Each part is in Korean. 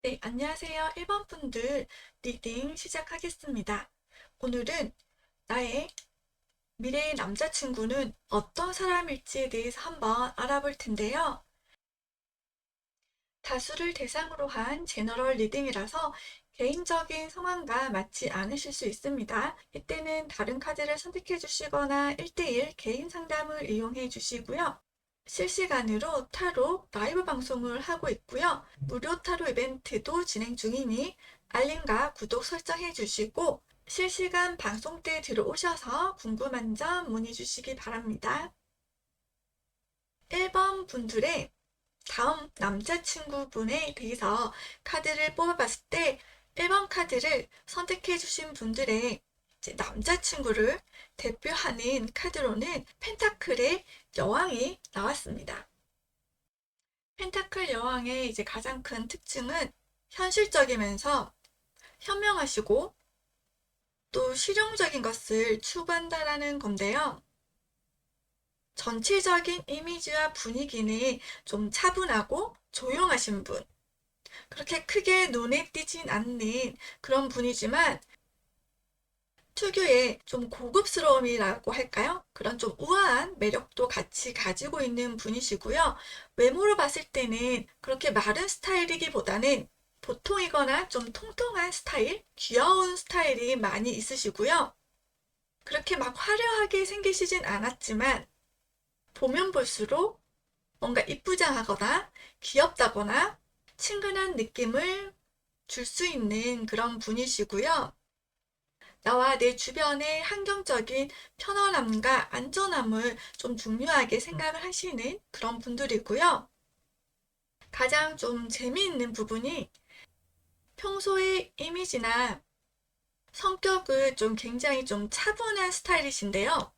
네, 안녕하세요. 1번 분들 리딩 시작하겠습니다. 오늘은 나의 미래의 남자친구는 어떤 사람일지에 대해서 한번 알아볼 텐데요. 다수를 대상으로 한 제너럴 리딩이라서 개인적인 상황과 맞지 않으실 수 있습니다. 이때는 다른 카드를 선택해 주시거나 1대1 개인 상담을 이용해 주시고요. 실시간으로 타로 라이브 방송을 하고 있고요. 무료 타로 이벤트도 진행 중이니 알림과 구독 설정해 주시고 실시간 방송 때 들어오셔서 궁금한 점 문의 주시기 바랍니다. 1번 분들의 다음 남자친구분에 대해서 카드를 뽑아봤을 때 1번 카드를 선택해 주신 분들의 남자친구를 대표하는 카드로는 펜타클의 여왕이 나왔습니다. 펜타클 여왕의 가장 큰 특징은 현실적이면서 현명하시고 또 실용적인 것을 추구한다라는 건데요. 전체적인 이미지와 분위기는 좀 차분하고 조용하신 분. 그렇게 크게 눈에 띄진 않는 그런 분이지만 특유의 좀 고급스러움이라고 할까요? 그런 좀 우아한 매력도 같이 가지고 있는 분이시고요. 외모로 봤을 때는 그렇게 마른 스타일이기보다는 보통이거나 좀 통통한 스타일, 귀여운 스타일이 많이 있으시고요. 그렇게 막 화려하게 생기시진 않았지만 보면 볼수록 뭔가 이쁘장하거나 귀엽다거나 친근한 느낌을 줄 수 있는 그런 분이시고요. 나와 내 주변의 환경적인 편안함과 안전함을 좀 중요하게 생각을 하시는 그런 분들이고요. 가장 좀 재미있는 부분이 평소의 이미지나 성격을 좀 굉장히 좀 차분한 스타일이신데요.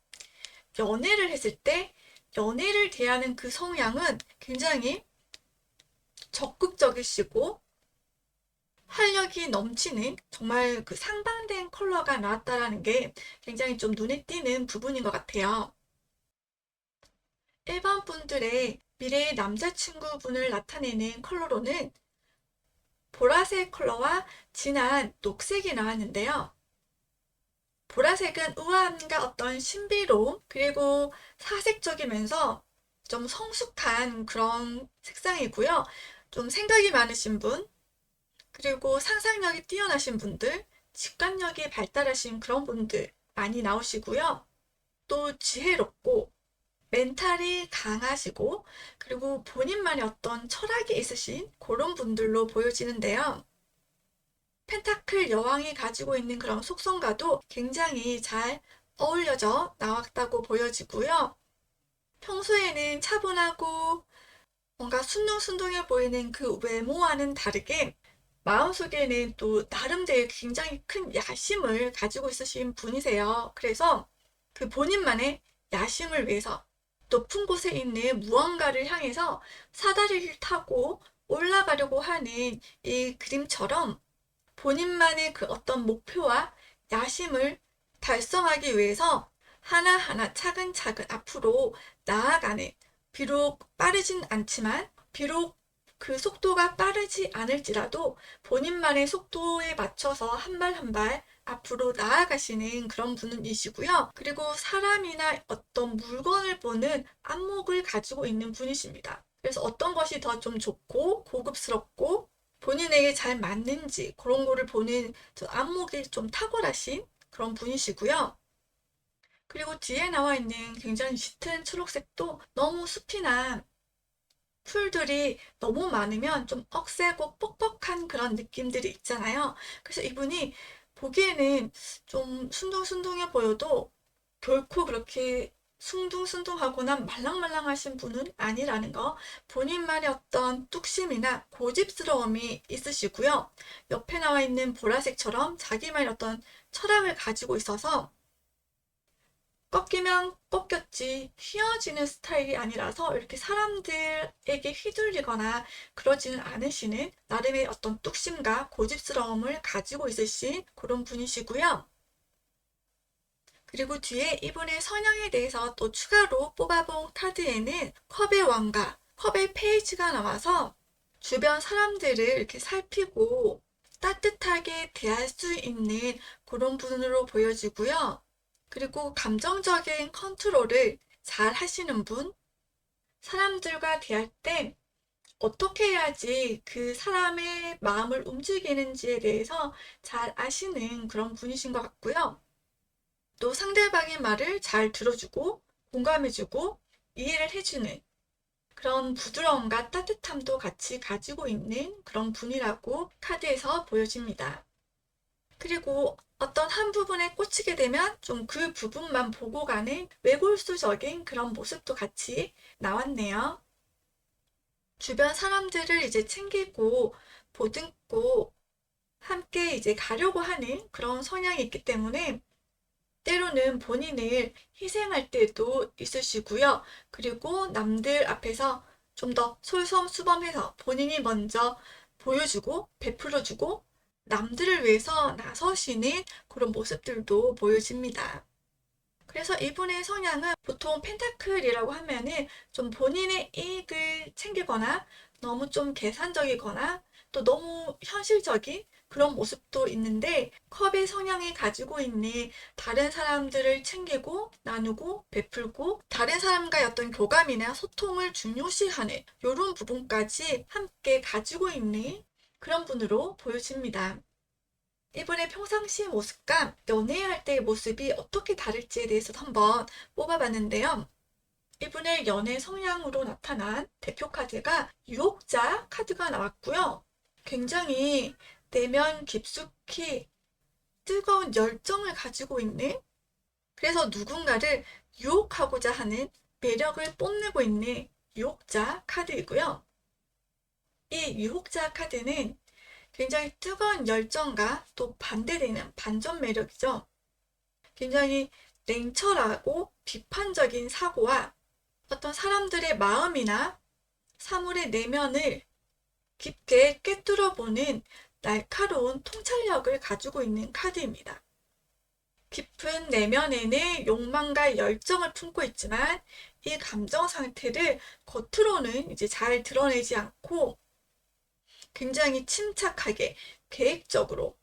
연애를 했을 때 연애를 대하는 그 성향은 굉장히 적극적이시고 활력이 넘치는 정말 그 상반된 컬러가 나왔다라는 게 굉장히 좀 눈에 띄는 부분인 것 같아요. 1번 분들의 미래의 남자친구분을 나타내는 컬러로는 보라색 컬러와 진한 녹색이 나왔는데요. 보라색은 우아함과 어떤 신비로움, 그리고 사색적이면서 좀 성숙한 그런 색상이고요. 좀 생각이 많으신 분, 그리고 상상력이 뛰어나신 분들, 직관력이 발달하신 그런 분들 많이 나오시고요. 또 지혜롭고 멘탈이 강하시고 그리고 본인만의 어떤 철학이 있으신 그런 분들로 보여지는데요. 펜타클 여왕이 가지고 있는 그런 속성과도 굉장히 잘 어울려져 나왔다고 보여지고요. 평소에는 차분하고 뭔가 순둥순둥해 보이는 그 외모와는 다르게 마음속에는 또 나름대로 굉장히 큰 야심을 가지고 있으신 분이세요. 그래서 그 본인만의 야심을 위해서 높은 곳에 있는 무언가를 향해서 사다리를 타고 올라가려고 하는 이 그림처럼 본인만의 그 어떤 목표와 야심을 달성하기 위해서 하나하나 차근차근 앞으로 나아가는, 비록 빠르진 않지만 비록 그 속도가 빠르지 않을지라도 본인만의 속도에 맞춰서 한 발 한 발 앞으로 나아가시는 그런 분이시고요. 그리고 사람이나 어떤 물건을 보는 안목을 가지고 있는 분이십니다. 그래서 어떤 것이 더 좀 좋고 고급스럽고 본인에게 잘 맞는지 그런 거를 보는 안목이 좀 탁월하신 그런 분이시고요. 그리고 뒤에 나와 있는 굉장히 짙은 초록색도 너무 숲이나 풀들이 너무 많으면 좀 억세고 뻑뻑한 그런 느낌들이 있잖아요. 그래서 이분이 보기에는 좀 순둥순둥해 보여도 결코 그렇게 숭둥숭둥하거나 말랑말랑하신 분은 아니라는 거, 본인만의 어떤 뚝심이나 고집스러움이 있으시고요. 옆에 나와 있는 보라색처럼 자기만의 어떤 철학을 가지고 있어서 꺾이면 꺾였지 휘어지는 스타일이 아니라서 이렇게 사람들에게 휘둘리거나 그러지는 않으시는 나름의 어떤 뚝심과 고집스러움을 가지고 있으신 그런 분이시고요. 그리고 뒤에 이분의 성향에 대해서 또 추가로 뽑아본 카드에는 컵의 왕과 컵의 페이지가 나와서 주변 사람들을 이렇게 살피고 따뜻하게 대할 수 있는 그런 분으로 보여지고요. 그리고 감정적인 컨트롤을 잘 하시는 분, 사람들과 대할 때 어떻게 해야지 그 사람의 마음을 움직이는지에 대해서 잘 아시는 그런 분이신 것 같고요. 또 상대방의 말을 잘 들어주고 공감해주고 이해를 해주는 그런 부드러움과 따뜻함도 같이 가지고 있는 그런 분이라고 카드에서 보여집니다. 그리고 어떤 한 부분에 꽂히게 되면 좀 그 부분만 보고 가는 외골수적인 그런 모습도 같이 나왔네요. 주변 사람들을 이제 챙기고 보듬고 함께 이제 가려고 하는 그런 성향이 있기 때문에 때로는 본인을 희생할 때도 있으시고요. 그리고 남들 앞에서 좀 더 솔선수범해서 본인이 먼저 보여주고 베풀어주고 남들을 위해서 나서시는 그런 모습들도 보여집니다. 그래서 이분의 성향은 보통 펜타클이라고 하면은 좀 본인의 이익을 챙기거나 너무 좀 계산적이거나 또 너무 현실적인 그런 모습도 있는데 컵의 성향이 가지고 있는 다른 사람들을 챙기고 나누고 베풀고 다른 사람과의 어떤 교감이나 소통을 중요시하는 이런 부분까지 함께 가지고 있는 그런 분으로 보여집니다. 이분의 평상시 모습과 연애할 때의 모습이 어떻게 다를지에 대해서 한번 뽑아봤는데요. 이분의 연애 성향으로 나타난 대표 카드가 유혹자 카드가 나왔고요. 굉장히 내면 깊숙이 뜨거운 열정을 가지고 있는, 그래서 누군가를 유혹하고자 하는 매력을 뽐내고 있는 유혹자 카드이고요. 이 유혹자 카드는 굉장히 뜨거운 열정과 또 반대되는 반전 매력이죠. 굉장히 냉철하고 비판적인 사고와 어떤 사람들의 마음이나 사물의 내면을 깊게 꿰뚫어보는 날카로운 통찰력을 가지고 있는 카드입니다. 깊은 내면에는 욕망과 열정을 품고 있지만 이 감정 상태를 겉으로는 이제 잘 드러내지 않고 굉장히 침착하게 계획적으로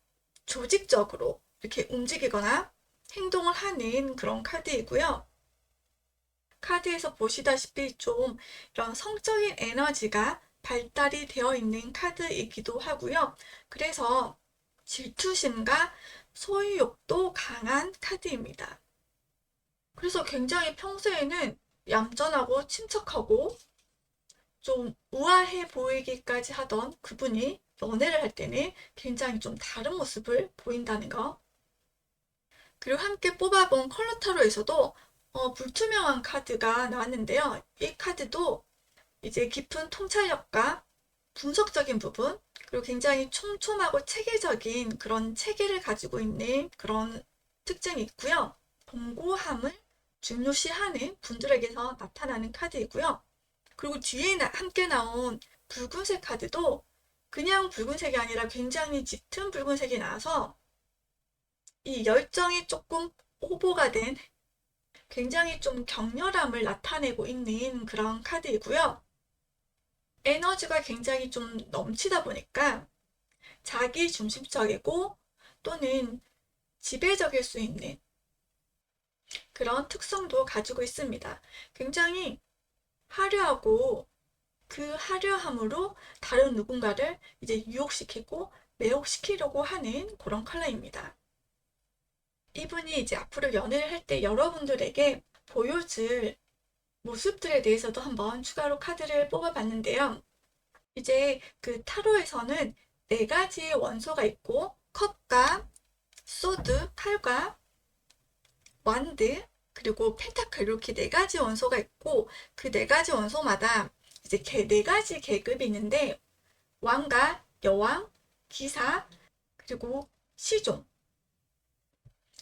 조직적으로 이렇게 움직이거나 행동을 하는 그런 카드이고요. 카드에서 보시다시피 좀 이런 성적인 에너지가 발달이 되어 있는 카드이기도 하고요. 그래서 질투심과 소유욕도 강한 카드입니다. 그래서 굉장히 평소에는 얌전하고 침착하고 좀 우아해 보이기까지 하던 그분이 연애를 할 때는 굉장히 좀 다른 모습을 보인다는 거. 그리고 함께 뽑아본 컬러 타로에서도 불투명한 카드가 나왔는데요. 이 카드도 이제 깊은 통찰력과 분석적인 부분, 그리고 굉장히 촘촘하고 체계적인 그런 체계를 가지고 있는 그런 특징이 있고요. 공고함을 중요시하는 분들에게서 나타나는 카드이고요. 그리고 뒤에 함께 나온 붉은색 카드도 그냥 붉은색이 아니라 굉장히 짙은 붉은색이 나와서 이 열정이 조금 오버가 된 굉장히 좀 격렬함을 나타내고 있는 그런 카드이고요. 에너지가 굉장히 좀 넘치다 보니까 자기 중심적이고 또는 지배적일 수 있는 그런 특성도 가지고 있습니다. 굉장히 화려하고 그 화려함으로 다른 누군가를 이제 유혹시키고 매혹시키려고 하는 그런 컬러입니다. 이분이 이제 앞으로 연애를 할 때 여러분들에게 보여줄 모습들에 대해서도 한번 추가로 카드를 뽑아봤는데요. 이제 그 타로에서는 네 가지의 원소가 있고 컵과 소드, 칼과 완드, 그리고 펜타클 이렇게 네 가지 원소가 있고 그 네 가지 원소마다 이제 네 가지 계급이 있는데 왕과 여왕, 기사, 그리고 시종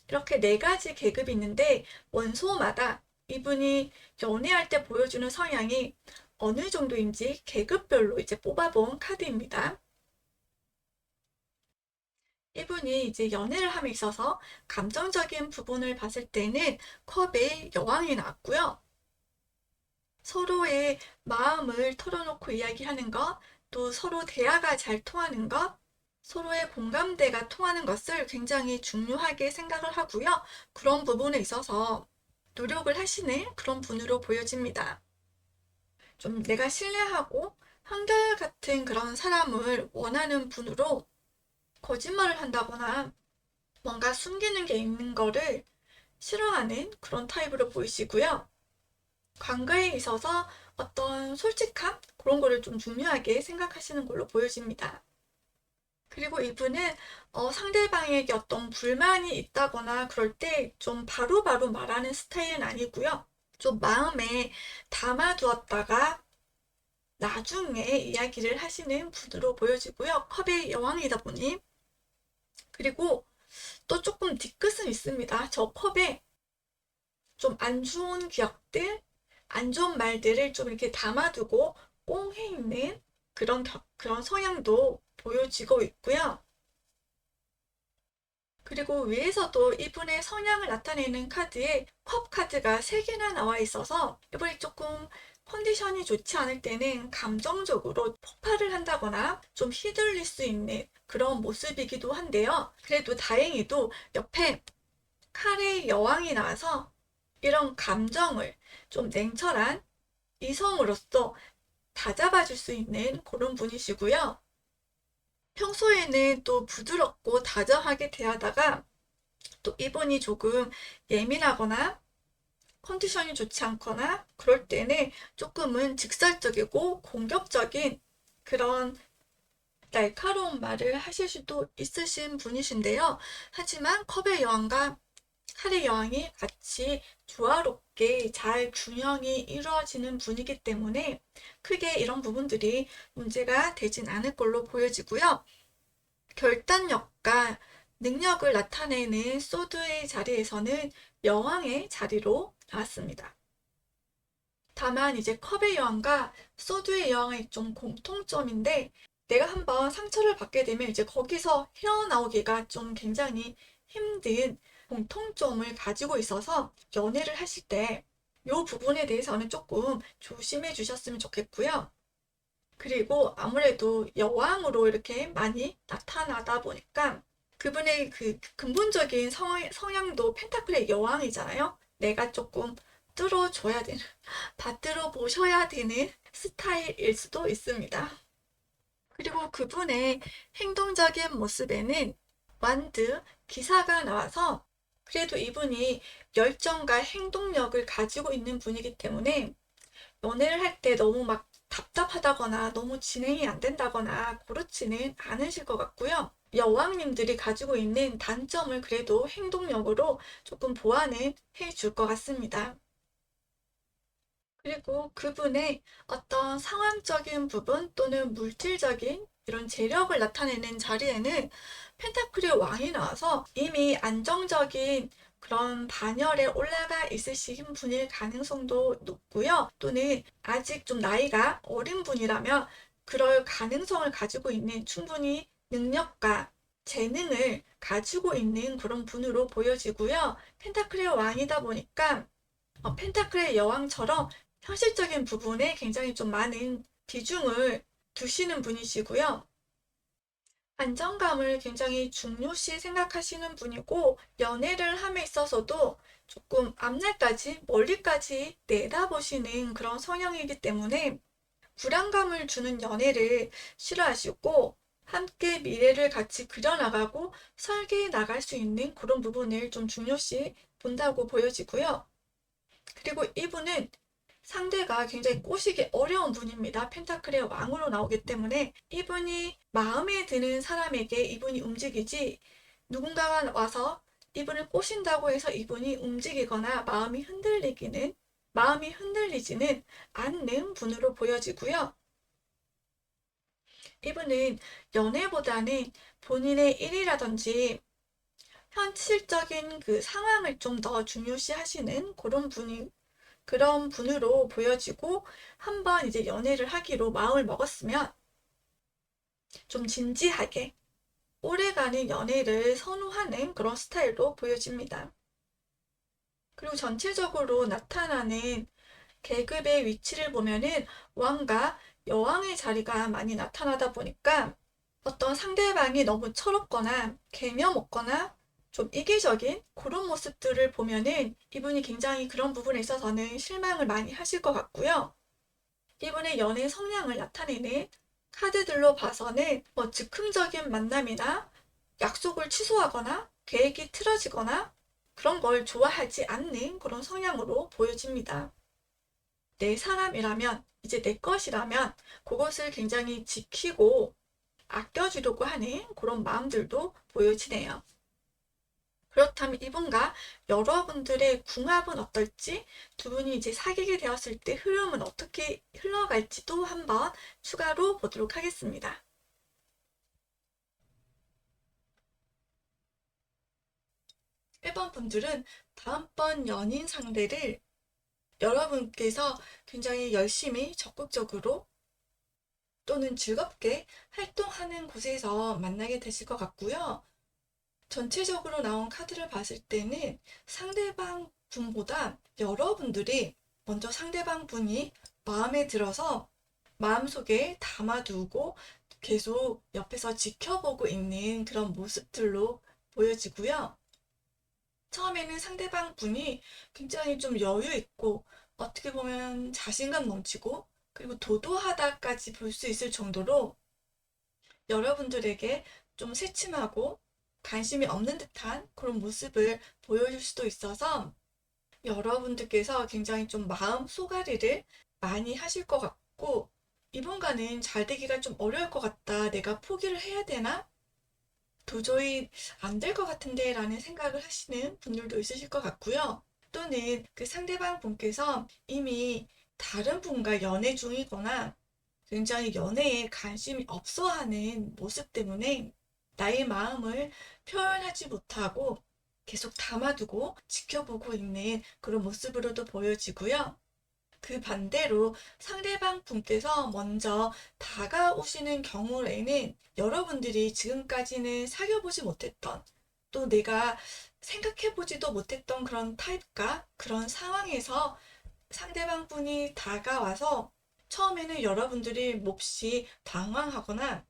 이렇게 네 가지 계급이 있는데 원소마다 이분이 연애할 때 보여주는 성향이 어느 정도인지 계급별로 이제 뽑아본 카드입니다. 이분이 이제 연애를 함에 있어서 감정적인 부분을 봤을 때는 컵의 여왕이 나왔고요. 서로의 마음을 털어놓고 이야기하는 것, 또 서로 대화가 잘 통하는 것, 서로의 공감대가 통하는 것을 굉장히 중요하게 생각을 하고요. 그런 부분에 있어서 노력을 하시는 그런 분으로 보여집니다. 좀 내가 신뢰하고 한결같은 그런 사람을 원하는 분으로 거짓말을 한다거나 뭔가 숨기는 게 있는 거를 싫어하는 그런 타입으로 보이시고요. 관계에 있어서 어떤 솔직함? 그런 거를 좀 중요하게 생각하시는 걸로 보여집니다. 그리고 이분은 상대방에게 어떤 불만이 있다거나 그럴 때 좀 바로바로 말하는 스타일은 아니고요. 좀 마음에 담아두었다가 나중에 이야기를 하시는 분으로 보여지고요. 컵의 여왕이다 보니. 그리고 또 조금 뒤끝은 있습니다. 저 컵에 좀 안 좋은 기억들, 안 좋은 말들을 좀 이렇게 담아두고 꽁해 있는 그런 성향도 보여지고 있고요. 그리고 위에서도 이분의 성향을 나타내는 카드에 컵 카드가 3개나 나와 있어서 이분이 조금 컨디션이 좋지 않을 때는 감정적으로 폭발을 한다거나 좀 휘둘릴 수 있는 그런 모습이기도 한데요. 그래도 다행히도 옆에 칼의 여왕이 나와서 이런 감정을 좀 냉철한 이성으로서 다잡아줄 수 있는 그런 분이시고요. 평소에는 또 부드럽고 다정하게 대하다가 또 이분이 조금 예민하거나 컨디션이 좋지 않거나 그럴 때는 조금은 직설적이고 공격적인 그런 날카로운 말을 하실 수도 있으신 분이신데요. 하지만 컵의 여왕과 칼의 여왕이 같이 조화롭게 잘 균형이 이루어지는 분이기 때문에 크게 이런 부분들이 문제가 되진 않을 걸로 보여지고요. 결단력과 능력을 나타내는 소드의 자리에서는 여왕의 자리로 나왔습니다. 다만 이제 컵의 여왕과 소드의 여왕의 좀 공통점인데 내가 한번 상처를 받게 되면 이제 거기서 헤어나오기가 좀 굉장히 힘든 공통점을 가지고 있어서 연애를 하실 때 이 부분에 대해서는 조금 조심해 주셨으면 좋겠고요. 그리고 아무래도 여왕으로 이렇게 많이 나타나다 보니까 그분의 그 근본적인 성향도 펜타클의 여왕이잖아요. 내가 조금 뚫어줘야 되는, 받들어 보셔야 되는 스타일일 수도 있습니다. 그리고 그분의 행동적인 모습에는 완드, 기사가 나와서 그래도 이분이 열정과 행동력을 가지고 있는 분이기 때문에 연애를 할 때 너무 막 답답하다거나 너무 진행이 안 된다거나 그렇지는 않으실 것 같고요. 여왕님들이 가지고 있는 단점을 그래도 행동력으로 조금 보완을 해줄 것 같습니다. 그리고 그분의 어떤 상황적인 부분 또는 물질적인 이런 재력을 나타내는 자리에는 펜타클의 왕이 나와서 이미 안정적인 그런 반열에 올라가 있으신 분일 가능성도 높고요. 또는 아직 좀 나이가 어린 분이라면 그럴 가능성을 가지고 있는 충분히 능력과 재능을 가지고 있는 그런 분으로 보여지고요. 펜타클의 왕이다 보니까 펜타클의 여왕처럼 현실적인 부분에 굉장히 좀 많은 비중을 두시는 분이시고요. 안정감을 굉장히 중요시 생각하시는 분이고, 연애를 함에 있어서도 조금 앞날까지, 멀리까지 내다보시는 그런 성향이기 때문에 불안감을 주는 연애를 싫어하시고, 함께 미래를 같이 그려나가고 설계해 나갈 수 있는 그런 부분을 좀 중요시 본다고 보여지고요. 그리고 이분은 상대가 굉장히 꼬시기 어려운 분입니다. 펜타클의 왕으로 나오기 때문에 이분이 마음에 드는 사람에게 이분이 움직이지, 누군가가 와서 이분을 꼬신다고 해서 이분이 움직이거나 마음이 흔들리지는 않는 분으로 보여지고요. 이분은 연애보다는 본인의 일이라든지 현실적인 그 상황을 좀 더 중요시하시는 그런 분으로 보여지고, 한번 이제 연애를 하기로 마음을 먹었으면 좀 진지하게 오래가는 연애를 선호하는 그런 스타일로 보여집니다. 그리고 전체적으로 나타나는 계급의 위치를 보면은 왕과 여왕의 자리가 많이 나타나다 보니까 어떤 상대방이 너무 철없거나 개념 없거나 좀 이기적인 그런 모습들을 보면은 이분이 굉장히 그런 부분에 있어서는 실망을 많이 하실 것 같고요. 이분의 연애 성향을 나타내는 카드들로 봐서는 뭐 즉흥적인 만남이나 약속을 취소하거나 계획이 틀어지거나 그런 걸 좋아하지 않는 그런 성향으로 보여집니다. 내 사람이라면, 이제 내 것이라면 그것을 굉장히 지키고 아껴주려고 하는 그런 마음들도 보여지네요. 그렇다면 이분과 여러분들의 궁합은 어떨지, 두 분이 이제 사귀게 되었을 때 흐름은 어떻게 흘러갈지도 한번 추가로 보도록 하겠습니다. 1번 분들은 다음번 연인 상대를 여러분께서 굉장히 열심히 적극적으로 또는 즐겁게 활동하는 곳에서 만나게 되실 것 같고요. 전체적으로 나온 카드를 봤을 때는 상대방 분보다 여러분들이 먼저 상대방 분이 마음에 들어서 마음속에 담아두고 계속 옆에서 지켜보고 있는 그런 모습들로 보여지고요. 처음에는 상대방 분이 굉장히 좀 여유 있고 어떻게 보면 자신감 넘치고 그리고 도도하다까지 볼 수 있을 정도로 여러분들에게 좀 새침하고 관심이 없는 듯한 그런 모습을 보여줄 수도 있어서 여러분들께서 굉장히 좀 마음 쏘가리를 많이 하실 것 같고, 이분과는 잘 되기가 좀 어려울 것 같다, 내가 포기를 해야 되나? 도저히 안 될 것 같은데 라는 생각을 하시는 분들도 있으실 것 같고요. 또는 그 상대방 분께서 이미 다른 분과 연애 중이거나 굉장히 연애에 관심이 없어 하는 모습 때문에 나의 마음을 표현하지 못하고 계속 담아두고 지켜보고 있는 그런 모습으로도 보여지고요. 그 반대로 상대방 분께서 먼저 다가오시는 경우에는 여러분들이 지금까지는 사귀어보지 못했던, 또 내가 생각해보지도 못했던 그런 타입과 그런 상황에서 상대방 분이 다가와서 처음에는 여러분들이 몹시 당황하거나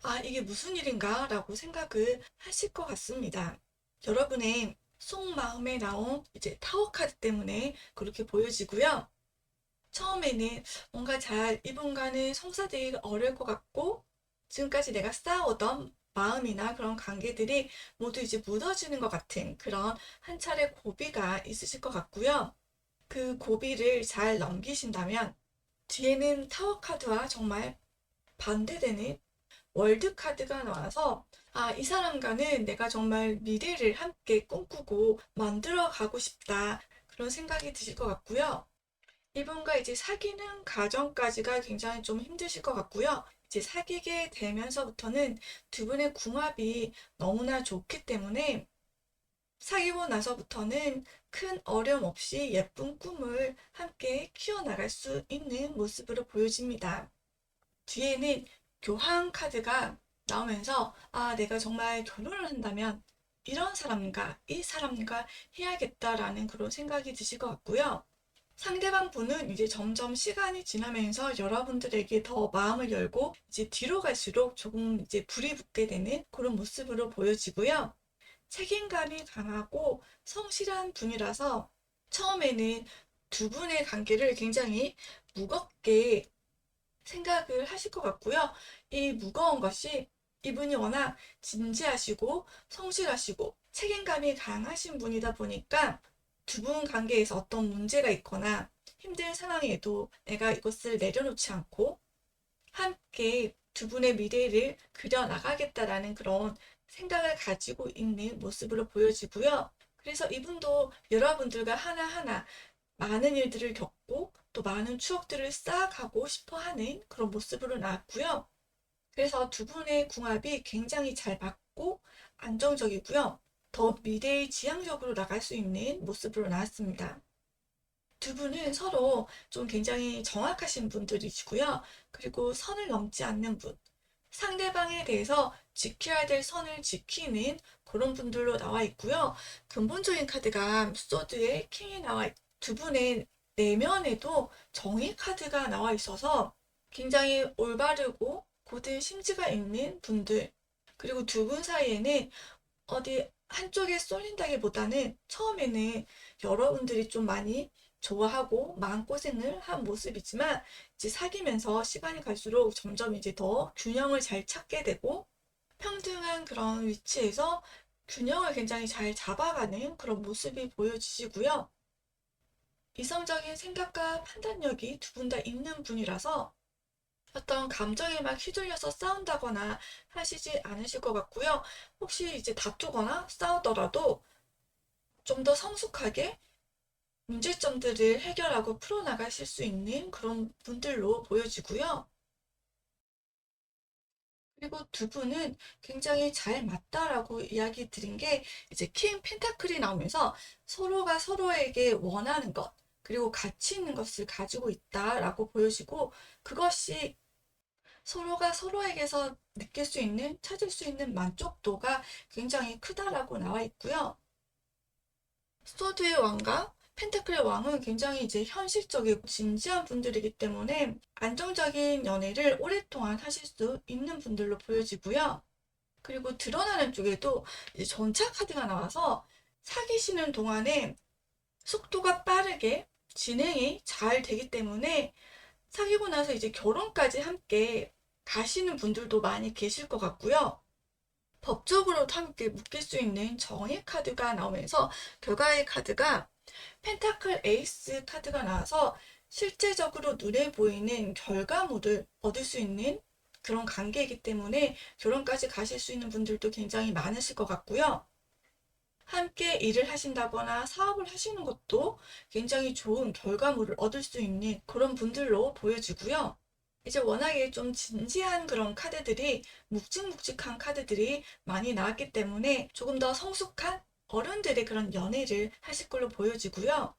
아, 이게 무슨 일인가? 라고 생각을 하실 것 같습니다. 여러분의 속마음에 나온 이제 타워 카드 때문에 그렇게 보여지고요. 처음에는 뭔가 잘 이분과는 성사되기가 어려울 것 같고, 지금까지 내가 쌓아오던 마음이나 그런 관계들이 모두 이제 무너지는 것 같은 그런 한 차례 고비가 있으실 것 같고요. 그 고비를 잘 넘기신다면 뒤에는 타워 카드와 정말 반대되는 월드 카드가 나와서 아, 이 사람과는 내가 정말 미래를 함께 꿈꾸고 만들어 가고 싶다. 그런 생각이 드실 것 같고요. 이분과 이제 사귀는 과정까지가 굉장히 좀 힘드실 것 같고요. 이제 사귀게 되면서부터는 두 분의 궁합이 너무나 좋기 때문에 사귀고 나서부터는 큰 어려움 없이 예쁜 꿈을 함께 키워나갈 수 있는 모습으로 보여집니다. 뒤에는 교환 카드가 나오면서 아, 내가 정말 결혼을 한다면 이 사람과 해야겠다라는 그런 생각이 드실 것 같고요. 상대방 분은 이제 점점 시간이 지나면서 여러분들에게 더 마음을 열고 이제 뒤로 갈수록 조금 이제 불이 붙게 되는 그런 모습으로 보여지고요. 책임감이 강하고 성실한 분이라서 처음에는 두 분의 관계를 굉장히 무겁게 생각을 하실 것 같고요. 이 무거운 것이 이분이 워낙 진지하시고 성실하시고 책임감이 강하신 분이다 보니까 두 분 관계에서 어떤 문제가 있거나 힘든 상황에도 내가 이것을 내려놓지 않고 함께 두 분의 미래를 그려나가겠다라는 그런 생각을 가지고 있는 모습으로 보여지고요. 그래서 이분도 여러분들과 하나하나 많은 일들을 겪고 또 많은 추억들을 쌓아가고 싶어 하는 그런 모습으로 나왔고요. 그래서 두 분의 궁합이 굉장히 잘 맞고 안정적이고요. 더 미래의 지향적으로 나갈 수 있는 모습으로 나왔습니다. 두 분은 서로 좀 굉장히 정확하신 분들이시고요. 그리고 선을 넘지 않는 분. 상대방에 대해서 지켜야 될 선을 지키는 그런 분들로 나와 있고요. 근본적인 카드가 소드의 킹이 두 분의 내면에도 정의 카드가 나와 있어서 굉장히 올바르고 고든 심지가 있는 분들. 그리고 두 분 사이에는 어디 한쪽에 쏠린다기보다는 처음에는 여러분들이 좀 많이 좋아하고 마음고생을 한 모습이지만 이제 사귀면서 시간이 갈수록 점점 이제 더 균형을 잘 찾게 되고 평등한 그런 위치에서 균형을 굉장히 잘 잡아가는 그런 모습이 보여지시고요. 이성적인 생각과 판단력이 두 분 다 있는 분이라서 어떤 감정에 막 휘둘려서 싸운다거나 하시지 않으실 것 같고요. 혹시 이제 다투거나 싸우더라도 좀 더 성숙하게 문제점들을 해결하고 풀어나가실 수 있는 그런 분들로 보여지고요. 그리고 두 분은 굉장히 잘 맞다라고 이야기 드린 게 이제 킹 펜타클이 나오면서 서로가 서로에게 원하는 것, 그리고 가치 있는 것을 가지고 있다라고 보여지고 그것이 서로가 서로에게서 느낄 수 있는, 찾을 수 있는 만족도가 굉장히 크다라고 나와 있고요. 소드의 왕과 펜타클의 왕은 굉장히 이제 현실적이고 진지한 분들이기 때문에 안정적인 연애를 오랫동안 하실 수 있는 분들로 보여지고요. 그리고 드러나는 쪽에도 이제 전차 카드가 나와서 사귀시는 동안에 속도가 빠르게 진행이 잘 되기 때문에 사귀고 나서 이제 결혼까지 함께 가시는 분들도 많이 계실 것 같고요. 법적으로도 함께 묶일 수 있는 정의 카드가 나오면서 결과의 카드가 펜타클 에이스 카드가 나와서 실제적으로 눈에 보이는 결과물을 얻을 수 있는 그런 관계이기 때문에 결혼까지 가실 수 있는 분들도 굉장히 많으실 것 같고요. 함께 일을 하신다거나 사업을 하시는 것도 굉장히 좋은 결과물을 얻을 수 있는 그런 분들로 보여지고요. 이제 워낙에 좀 진지한 그런 카드들이 묵직묵직한 카드들이 많이 나왔기 때문에 조금 더 성숙한 어른들의 그런 연애를 하실 걸로 보여지고요.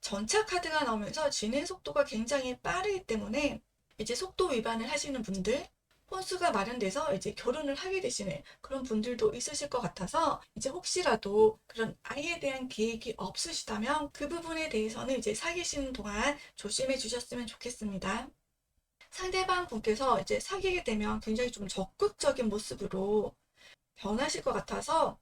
전차 카드가 나오면서 진행 속도가 굉장히 빠르기 때문에 이제 속도 위반을 하시는 분들, 혼수가 마련돼서 이제 결혼을 하게 되시는 그런 분들도 있으실 것 같아서 이제 혹시라도 그런 아이에 대한 계획이 없으시다면 그 부분에 대해서는 이제 사귀시는 동안 조심해 주셨으면 좋겠습니다. 상대방 분께서 이제 사귀게 되면 굉장히 좀 적극적인 모습으로 변하실 것 같아서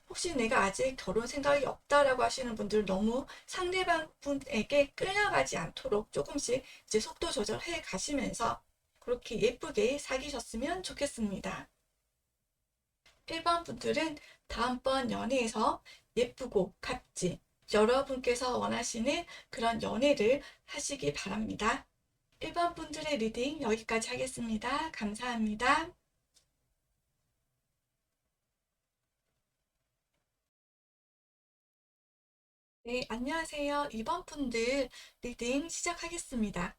혹시 내가 아직 결혼 생각이 없다라고 하시는 분들 너무 상대방 분에게 끌려가지 않도록 조금씩 이제 속도 조절해 가시면서 그렇게 예쁘게 사귀셨으면 좋겠습니다. 1번 분들은 다음번 연애에서 예쁘고 값진 여러분께서 원하시는 그런 연애를 하시기 바랍니다. 1번 분들의 리딩 여기까지 하겠습니다. 감사합니다. 네, 안녕하세요. 2번 분들 리딩 시작하겠습니다.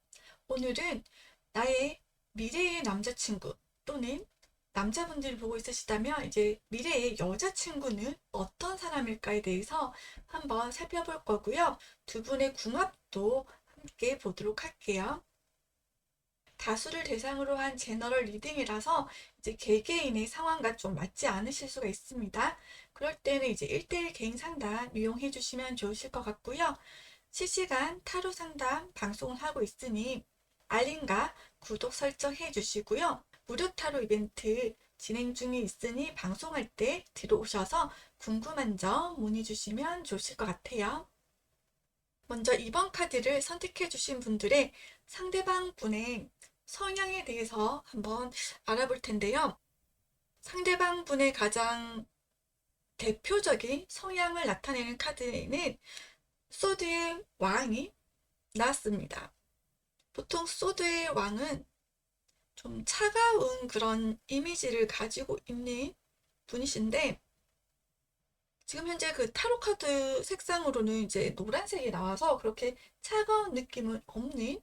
오늘은 나의 미래의 남자친구 또는 남자분들이 보고 있으시다면 이제 미래의 여자친구는 어떤 사람일까에 대해서 한번 살펴볼 거고요. 두 분의 궁합도 함께 보도록 할게요. 다수를 대상으로 한 제너럴 리딩이라서 이제 개개인의 상황과 좀 맞지 않으실 수가 있습니다. 그럴 때는 이제 1대1 개인 상담 이용해 주시면 좋으실 것 같고요. 실시간 타로 상담 방송을 하고 있으니 알림과 구독 설정해 주시고요. 무료 타로 이벤트 진행 중에 있으니 방송할 때 들어오셔서 궁금한 점 문의 주시면 좋으실 것 같아요. 먼저 2번 카드를 선택해 주신 분들의 상대방 분의 성향에 대해서 한번 알아볼 텐데요. 상대방 분의 가장 대표적인 성향을 나타내는 카드에는 소드의 왕이 나왔습니다. 보통 소드의 왕은 좀 차가운 그런 이미지를 가지고 있는 분이신데, 지금 현재 그 타로 카드 색상으로는 이제 노란색이 나와서 그렇게 차가운 느낌은 없는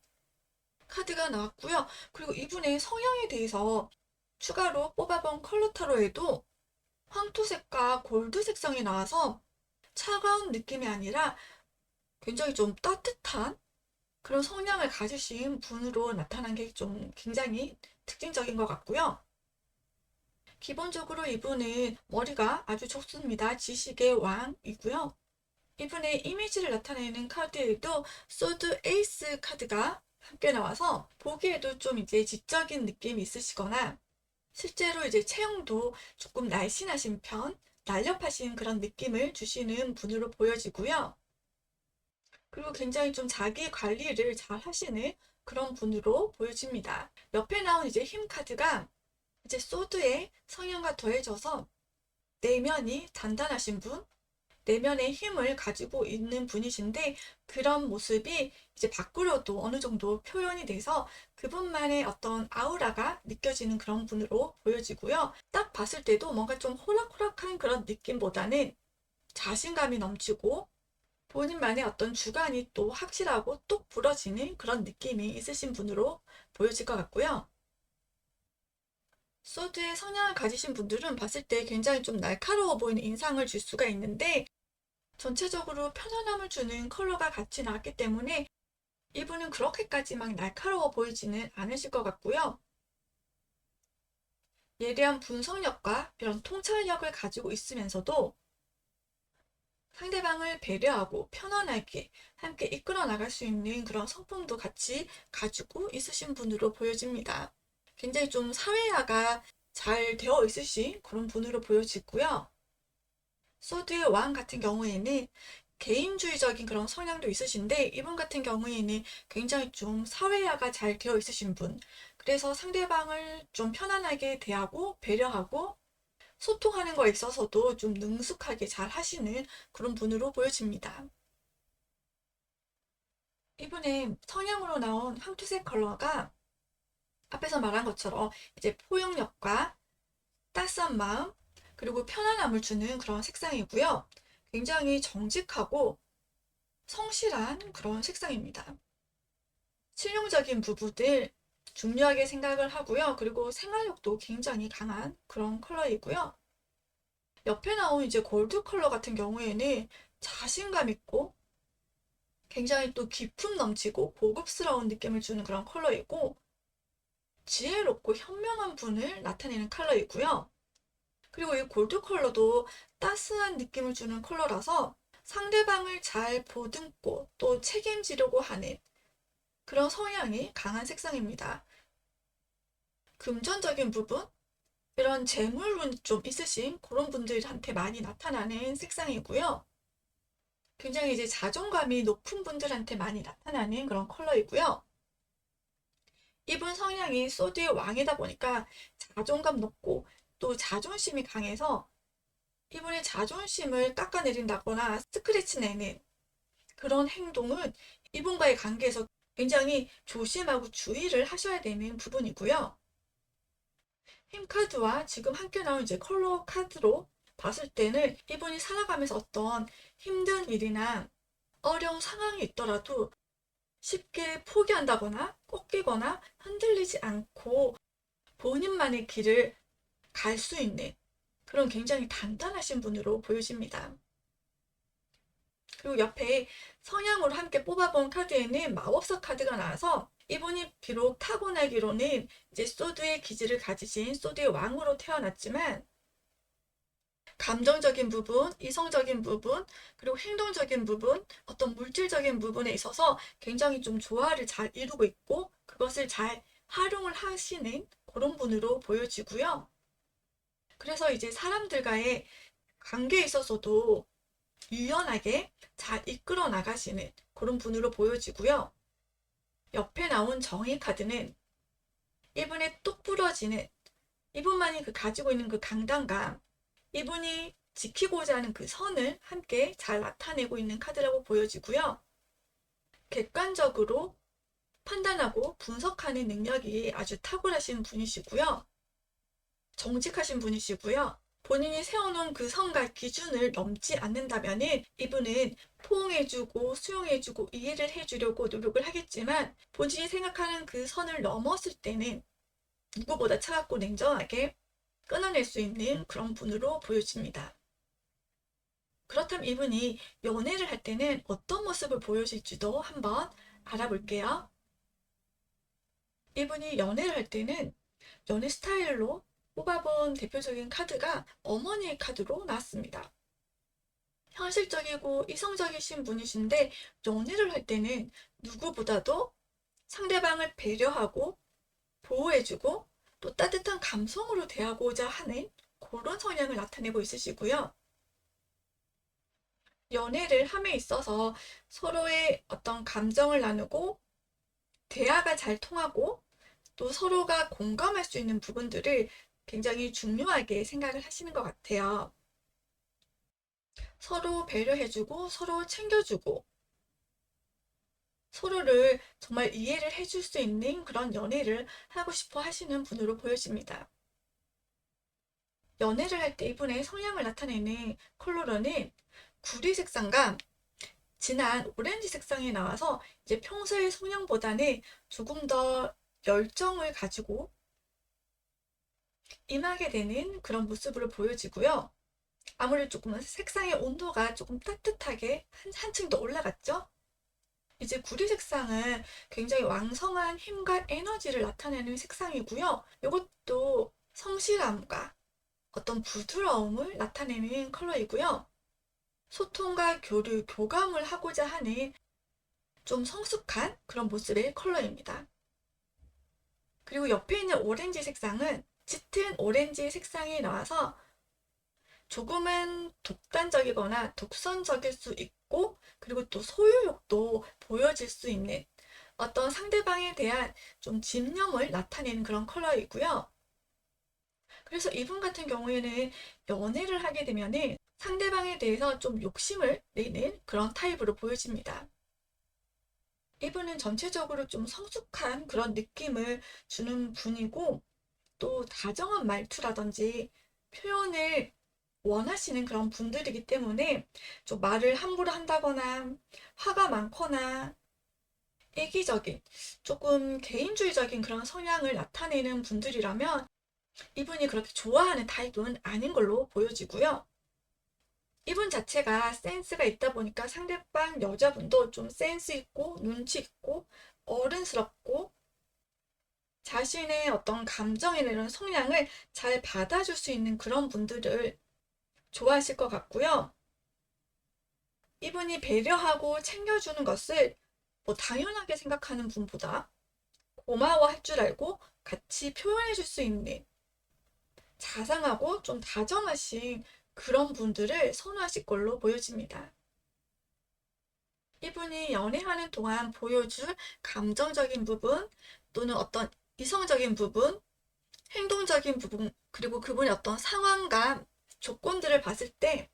카드가 나왔고요. 그리고 이분의 성향에 대해서 추가로 뽑아본 컬러 타로에도 황토색과 골드 색상이 나와서 차가운 느낌이 아니라 굉장히 좀 따뜻한 그런 성향을 가지신 분으로 나타난 게 좀 굉장히 특징적인 것 같고요. 기본적으로 이분은 머리가 아주 좋습니다. 지식의 왕이고요. 이분의 이미지를 나타내는 카드에도 소드 에이스 카드가 함께 나와서 보기에도 좀 이제 지적인 느낌이 있으시거나 실제로 이제 체형도 조금 날씬하신 편, 날렵하신 그런 느낌을 주시는 분으로 보여지고요. 그리고 굉장히 좀 자기 관리를 잘 하시는 그런 분으로 보여집니다. 옆에 나온 이제 힘 카드가 이제 소드의 성향과 더해져서 내면이 단단하신 분, 내면의 힘을 가지고 있는 분이신데 그런 모습이 이제 밖으로도 어느 정도 표현이 돼서 그분만의 어떤 아우라가 느껴지는 그런 분으로 보여지고요. 딱 봤을 때도 뭔가 좀 호락호락한 그런 느낌보다는 자신감이 넘치고 본인만의 어떤 주관이 또 확실하고 똑 부러지는 그런 느낌이 있으신 분으로 보여질 것 같고요. 소드의 성향을 가지신 분들은 봤을 때 굉장히 좀 날카로워 보이는 인상을 줄 수가 있는데 전체적으로 편안함을 주는 컬러가 같이 나왔기 때문에 이분은 그렇게까지 막 날카로워 보이지는 않으실 것 같고요. 예리한 분석력과 이런 통찰력을 가지고 있으면서도 상대방을 배려하고 편안하게 함께 이끌어 나갈 수 있는 그런 성품도 같이 가지고 있으신 분으로 보여집니다. 굉장히 좀 사회화가 잘 되어 있으신 그런 분으로 보여지고요. 소드의 왕 같은 경우에는 개인주의적인 그런 성향도 있으신데 이분 같은 경우에는 굉장히 좀 사회화가 잘 되어 있으신 분. 그래서 상대방을 좀 편안하게 대하고 배려하고 소통하는 거에 있어서도 좀 능숙하게 잘 하시는 그런 분으로 보여집니다. 이분의 성향으로 나온 황토색 컬러가 앞에서 말한 것처럼 이제 포용력과 따스한 마음, 그리고 편안함을 주는 그런 색상이고요. 굉장히 정직하고 성실한 그런 색상입니다. 실용적인 부분들 중요하게 생각을 하고요. 그리고 생활력도 굉장히 강한 그런 컬러이고요. 옆에 나온 이제 골드 컬러 같은 경우에는 자신감 있고 굉장히 또 기품 넘치고 고급스러운 느낌을 주는 그런 컬러이고 지혜롭고 현명한 분을 나타내는 컬러이고요. 그리고 이 골드 컬러도 따스한 느낌을 주는 컬러라서 상대방을 잘 보듬고 또 책임지려고 하는 그런 성향이 강한 색상입니다. 금전적인 부분, 이런 재물운 좀 있으신 그런 분들한테 많이 나타나는 색상이고요. 굉장히 이제 자존감이 높은 분들한테 많이 나타나는 그런 컬러이고요. 이분 성향이 소드의 왕이다 보니까 자존감 높고 또 자존심이 강해서 이분의 자존심을 깎아내린다거나 스크래치 내는 그런 행동은 이분과의 관계에서 굉장히 조심하고 주의를 하셔야 되는 부분이고요. 힘 카드와 지금 함께 나온 이제 컬러 카드로 봤을 때는 이분이 살아가면서 어떤 힘든 일이나 어려운 상황이 있더라도 쉽게 포기한다거나 꺾이거나 흔들리지 않고 본인만의 길을 갈 수 있는 그런 굉장히 단단하신 분으로 보여집니다. 그리고 옆에 성향으로 함께 뽑아본 카드에는 마법사 카드가 나와서 이분이 비록 타고나기로는 이제 소드의 기질을 가지신 소드의 왕으로 태어났지만 감정적인 부분, 이성적인 부분, 그리고 행동적인 부분, 어떤 물질적인 부분에 있어서 굉장히 좀 조화를 잘 이루고 있고 그것을 잘 활용을 하시는 그런 분으로 보여지고요. 그래서 이제 사람들과의 관계에 있어서도 유연하게 잘 이끌어 나가시는 그런 분으로 보여지고요. 옆에 나온 정의 카드는 이분의 똑 부러지는 이분만이 그 가지고 있는 그 강단감, 이분이 지키고자 하는 그 선을 함께 잘 나타내고 있는 카드라고 보여지고요. 객관적으로 판단하고 분석하는 능력이 아주 탁월하신 분이시고요. 정직하신 분이시고요. 본인이 세워놓은 그 선과 기준을 넘지 않는다면 이분은 포용해주고 수용해주고 이해를 해주려고 노력을 하겠지만 본인이 생각하는 그 선을 넘었을 때는 누구보다 차갑고 냉정하게 끊어낼 수 있는 그런 분으로 보여집니다. 그렇다면 이분이 연애를 할 때는 어떤 모습을 보여줄지도 한번 알아볼게요. 이분이 연애를 할 때는 연애 스타일로 뽑아본 대표적인 카드가 어머니의 카드로 나왔습니다. 현실적이고 이성적이신 분이신데 연애를 할 때는 누구보다도 상대방을 배려하고 보호해주고 또 따뜻한 감성으로 대하고자 하는 그런 성향을 나타내고 있으시고요. 연애를 함에 있어서 서로의 어떤 감정을 나누고 대화가 잘 통하고 또 서로가 공감할 수 있는 부분들을 굉장히 중요하게 생각을 하시는 것 같아요. 서로 배려해주고 서로 챙겨주고 서로를 정말 이해를 해줄 수 있는 그런 연애를 하고 싶어 하시는 분으로 보여집니다. 연애를 할 때 이분의 성향을 나타내는 컬러로는 구리 색상과 진한 오렌지 색상이 나와서 이제 평소의 성향보다는 조금 더 열정을 가지고 임하게 되는 그런 모습으로 보여지고요. 아무래도 조금 색상의 온도가 조금 따뜻하게 한층 더 올라갔죠? 이제 구리 색상은 굉장히 왕성한 힘과 에너지를 나타내는 색상이고요. 이것도 성실함과 어떤 부드러움을 나타내는 컬러이고요. 소통과 교류, 교감을 하고자 하는 좀 성숙한 그런 모습의 컬러입니다. 그리고 옆에 있는 오렌지 색상은 짙은 오렌지 색상이 나와서 조금은 독단적이거나 독선적일 수 있고 그리고 또 소유욕도 보여질 수 있는 어떤 상대방에 대한 좀 집념을 나타내는 그런 컬러이고요. 그래서 이분 같은 경우에는 연애를 하게 되면은 상대방에 대해서 좀 욕심을 내는 그런 타입으로 보여집니다. 이분은 전체적으로 좀 성숙한 그런 느낌을 주는 분이고 또 다정한 말투라든지 표현을 원하시는 그런 분들이기 때문에 좀 말을 함부로 한다거나 화가 많거나 이기적인 조금 개인주의적인 그런 성향을 나타내는 분들이라면 이분이 그렇게 좋아하는 타입은 아닌 걸로 보여지고요. 이분 자체가 센스가 있다 보니까 상대방 여자분도 좀 센스 있고 눈치 있고 어른스럽고 자신의 어떤 감정이나 이런 성향을 잘 받아줄 수 있는 그런 분들을 좋아하실 것 같고요. 이분이 배려하고 챙겨주는 것을 뭐 당연하게 생각하는 분보다 고마워할 줄 알고 같이 표현해 줄 수 있는 자상하고 좀 다정하신 그런 분들을 선호하실 걸로 보여집니다. 이분이 연애하는 동안 보여줄 감정적인 부분 또는 어떤 이성적인 부분, 행동적인 부분, 그리고 그분의 어떤 상황과 조건들을 봤을 때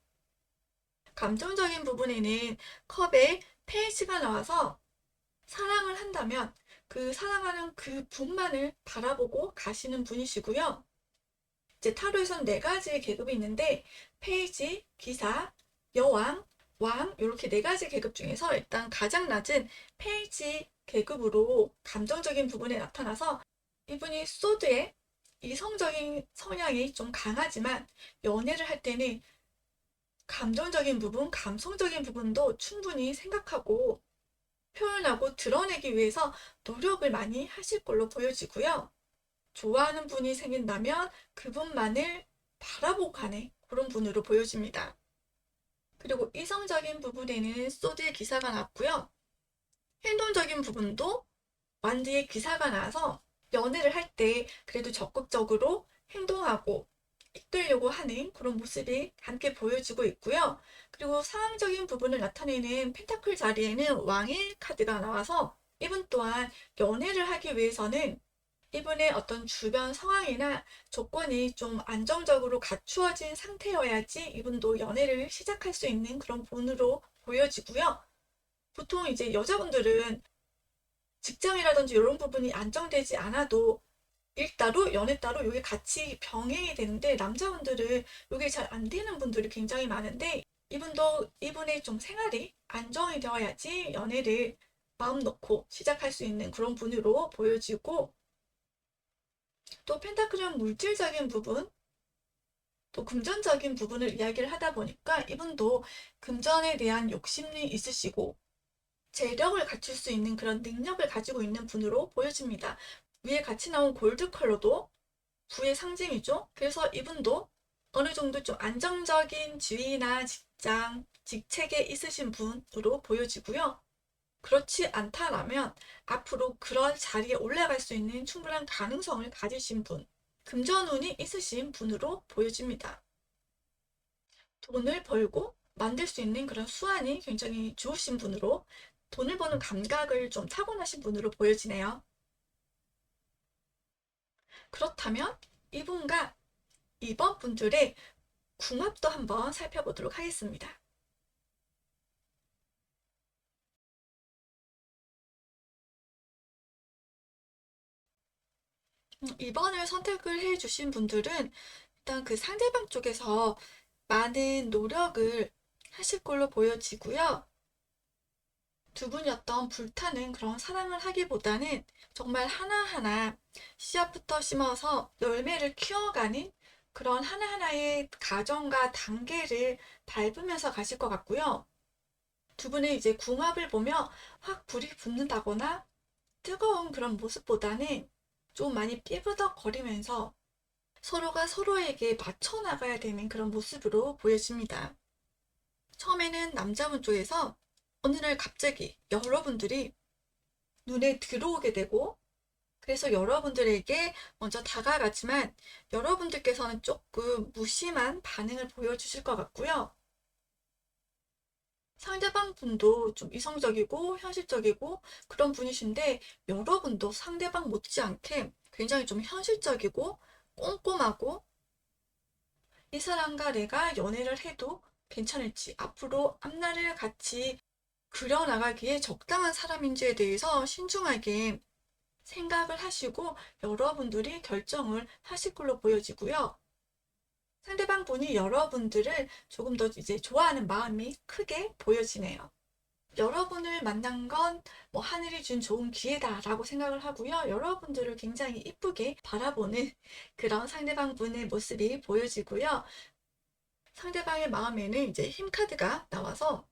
감정적인 부분에는 컵에 페이지가 나와서 사랑을 한다면 그 사랑하는 그 분만을 바라보고 가시는 분이시고요. 이제 타로에서는 네 가지의 계급이 있는데 페이지, 기사, 여왕, 왕 이렇게 네 가지 계급 중에서 일단 가장 낮은 페이지 계급으로 감정적인 부분에 나타나서 이분이 소드의 이성적인 성향이 좀 강하지만 연애를 할 때는 감정적인 부분, 감성적인 부분도 충분히 생각하고 표현하고 드러내기 위해서 노력을 많이 하실 걸로 보여지고요. 좋아하는 분이 생긴다면 그분만을 바라보고 가는 그런 분으로 보여집니다. 그리고 이성적인 부분에는 소드의 기사가 났고요. 행동적인 부분도 완드의 기사가 나서 연애를 할 때 그래도 적극적으로 행동하고 이끌려고 하는 그런 모습이 함께 보여지고 있고요. 그리고 상황적인 부분을 나타내는 펜타클 자리에는 왕의 카드가 나와서 이분 또한 연애를 하기 위해서는 이분의 어떤 주변 상황이나 조건이 좀 안정적으로 갖추어진 상태여야지 이분도 연애를 시작할 수 있는 그런 분으로 보여지고요. 보통 이제 여자분들은 직장이라든지 이런 부분이 안정되지 않아도 일 따로 연애 따로 이게 같이 병행이 되는데, 남자분들은 이게 잘 안 되는 분들이 굉장히 많은데, 이분도 이분의 좀 생활이 안정이 되어야지 연애를 마음 놓고 시작할 수 있는 그런 분으로 보여지고, 또 펜타클은 물질적인 부분, 또 금전적인 부분을 이야기를 하다 보니까 이분도 금전에 대한 욕심이 있으시고 재력을 갖출 수 있는 그런 능력을 가지고 있는 분으로 보여집니다. 위에 같이 나온 골드 컬러도 부의 상징이죠. 그래서 이분도 어느 정도 좀 안정적인 지위나 직장, 직책에 있으신 분으로 보여지고요. 그렇지 않다라면 앞으로 그런 자리에 올라갈 수 있는 충분한 가능성을 가지신 분, 금전운이 있으신 분으로 보여집니다. 돈을 벌고 만들 수 있는 그런 수완이 굉장히 좋으신 분으로, 돈을 버는 감각을 좀 타고나신 분으로 보여지네요. 그렇다면 이분과 이번 분들의 궁합도 한번 살펴보도록 하겠습니다. 이번을 선택을 해주신 분들은 일단 그 상대방 쪽에서 많은 노력을 하실 걸로 보여지고요. 두 분이 어떤 불타는 그런 사랑을 하기보다는 정말 하나하나 씨앗부터 심어서 열매를 키워가는 그런 하나하나의 과정과 단계를 밟으면서 가실 것 같고요. 두 분의 이제 궁합을 보며 확 불이 붙는다거나 뜨거운 그런 모습보다는 좀 많이 삐부덕거리면서 서로가 서로에게 맞춰 나가야 되는 그런 모습으로 보여집니다. 처음에는 남자분 쪽에서 어느 날 갑자기 여러분들이 눈에 들어오게 되고, 그래서 여러분들에게 먼저 다가가지만 여러분들께서는 조금 무심한 반응을 보여주실 것 같고요. 상대방 분도 좀 이성적이고 현실적이고 그런 분이신데, 여러분도 상대방 못지않게 굉장히 좀 현실적이고 꼼꼼하고, 이 사람과 내가 연애를 해도 괜찮을지, 앞으로 앞날을 같이 그려나가기에 적당한 사람인지에 대해서 신중하게 생각을 하시고 여러분들이 결정을 하실 걸로 보여지고요. 상대방 분이 여러분들을 조금 더 이제 좋아하는 마음이 크게 보여지네요. 여러분을 만난 건 뭐 하늘이 준 좋은 기회다라고 생각을 하고요. 여러분들을 굉장히 이쁘게 바라보는 그런 상대방 분의 모습이 보여지고요. 상대방의 마음에는 이제 힘 카드가 나와서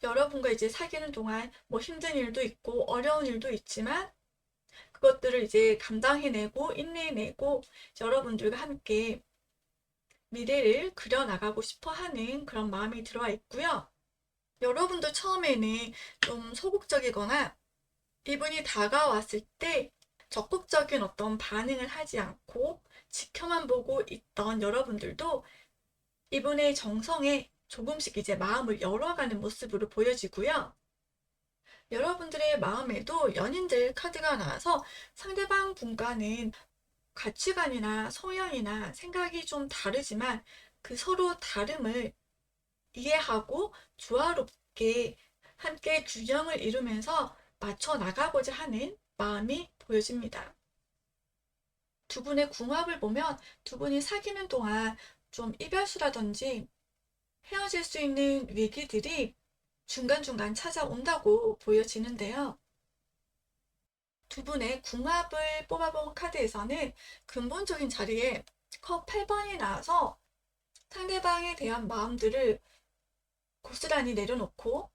여러분과 이제 사귀는 동안 뭐 힘든 일도 있고 어려운 일도 있지만 그것들을 이제 감당해내고 인내해내고 여러분들과 함께 미래를 그려나가고 싶어 하는 그런 마음이 들어와 있고요. 여러분도 처음에는 좀 소극적이거나 이분이 다가왔을 때 적극적인 어떤 반응을 하지 않고 지켜만 보고 있던 여러분들도 이분의 정성에 조금씩 이제 마음을 열어가는 모습으로 보여지고요. 여러분들의 마음에도 연인들 카드가 나와서 상대방 분과는 가치관이나 성향이나 생각이 좀 다르지만 그 서로 다름을 이해하고 조화롭게 함께 균형을 이루면서 맞춰 나가고자 하는 마음이 보여집니다. 두 분의 궁합을 보면 두 분이 사귀는 동안 좀 이별수라든지 헤어질 수 있는 위기들이 중간중간 찾아온다고 보여지는데요. 두 분의 궁합을 뽑아본 카드에서는 근본적인 자리에 컵 8번이 나와서 상대방에 대한 마음들을 고스란히 내려놓고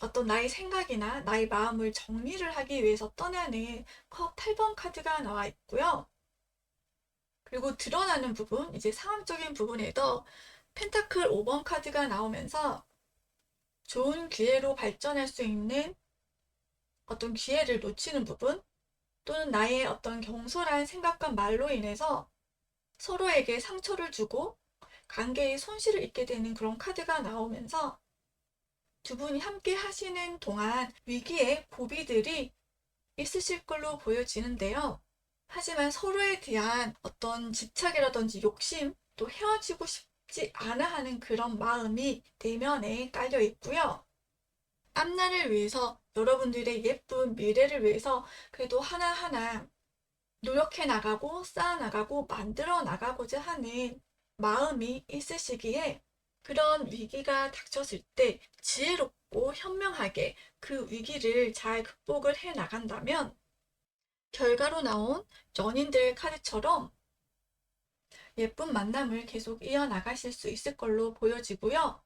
어떤 나의 생각이나 나의 마음을 정리를 하기 위해서 떠나는 컵 8번 카드가 나와 있고요. 그리고 드러나는 부분, 이제 상황적인 부분에도 펜타클 5번 카드가 나오면서 좋은 기회로 발전할 수 있는 어떤 기회를 놓치는 부분, 또는 나의 어떤 경솔한 생각과 말로 인해서 서로에게 상처를 주고 관계에 손실을 입게 되는 그런 카드가 나오면서 두 분이 함께 하시는 동안 위기의 고비들이 있으실 걸로 보여지는데요. 하지만 서로에 대한 어떤 집착이라든지 욕심, 또 헤어지고 싶지 않아 하는 그런 마음이 내면에 깔려 있고요. 앞날을 위해서, 여러분들의 예쁜 미래를 위해서 그래도 하나하나 노력해 나가고 쌓아 나가고 만들어 나가고자 하는 마음이 있으시기에, 그런 위기가 닥쳤을 때 지혜롭고 현명하게 그 위기를 잘 극복을 해 나간다면 결과로 나온 연인들 카드처럼 예쁜 만남을 계속 이어나가실 수 있을 걸로 보여지고요.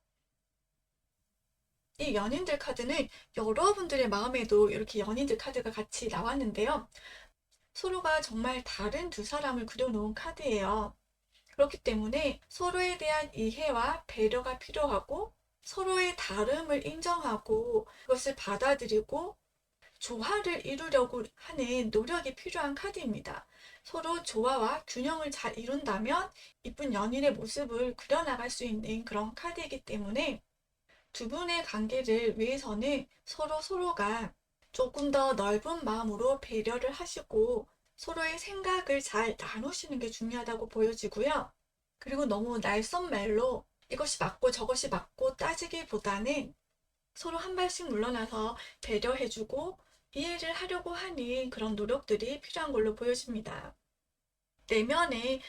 이 연인들 카드는 여러분들의 마음에도 이렇게 연인들 카드가 같이 나왔는데요. 서로가 정말 다른 두 사람을 그려놓은 카드예요. 그렇기 때문에 서로에 대한 이해와 배려가 필요하고, 서로의 다름을 인정하고 그것을 받아들이고 조화를 이루려고 하는 노력이 필요한 카드입니다. 서로 조화와 균형을 잘 이룬다면 이쁜 연인의 모습을 그려나갈 수 있는 그런 카드이기 때문에, 두 분의 관계를 위해서는 서로가 조금 더 넓은 마음으로 배려를 하시고 서로의 생각을 잘 나누시는 게 중요하다고 보여지고요. 그리고 너무 날선 말로 이것이 맞고 저것이 맞고 따지기보다는 서로 한 발씩 물러나서 배려해주고 이해를 하려고 하는 그런 노력들이 필요한 걸로 보여집니다. 내면에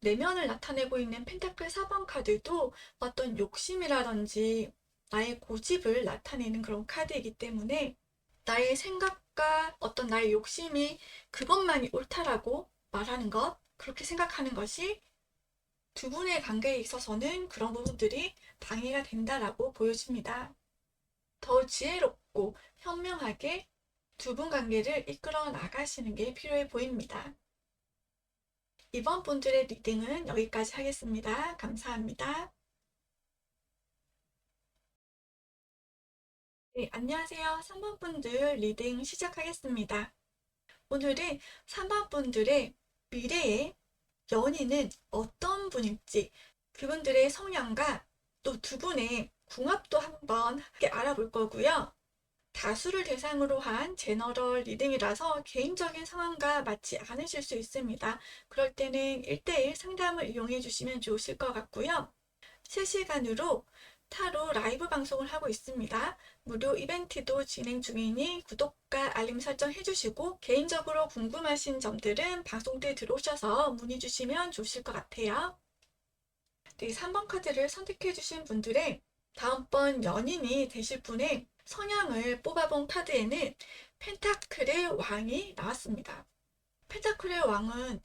내면을 나타내고 있는 펜타클 4번 카드도 어떤 욕심이라든지 나의 고집을 나타내는 그런 카드이기 때문에, 나의 생각과 어떤 나의 욕심이 그것만이 옳다라고 말하는 것, 그렇게 생각하는 것이 두 분의 관계에 있어서는 그런 부분들이 방해가 된다라고 보여집니다. 더 지혜롭고 현명하게 두 분 관계를 이끌어 나가시는 게 필요해 보입니다. 이번 분들의 리딩은 여기까지 하겠습니다. 감사합니다. 네, 안녕하세요. 3번 분들 리딩 시작하겠습니다. 오늘은 3번 분들의 미래의 연인은 어떤 분일지, 그분들의 성향과 또 두 분의 궁합도 한번 함께 알아볼 거고요. 다수를 대상으로 한 제너럴 리딩이라서 개인적인 상황과 맞지 않으실 수 있습니다. 그럴 때는 1대1 상담을 이용해 주시면 좋으실 것 같고요. 실시간으로 타로 라이브 방송을 하고 있습니다. 무료 이벤트도 진행 중이니 구독과 알림 설정 해주시고, 개인적으로 궁금하신 점들은 방송 때 들어오셔서 문의 주시면 좋으실 것 같아요. 네, 3번 카드를 선택해 주신 분들의 다음번 연인이 되실 분의 성향을 뽑아본 카드에는 펜타클의 왕이 나왔습니다. 펜타클의 왕은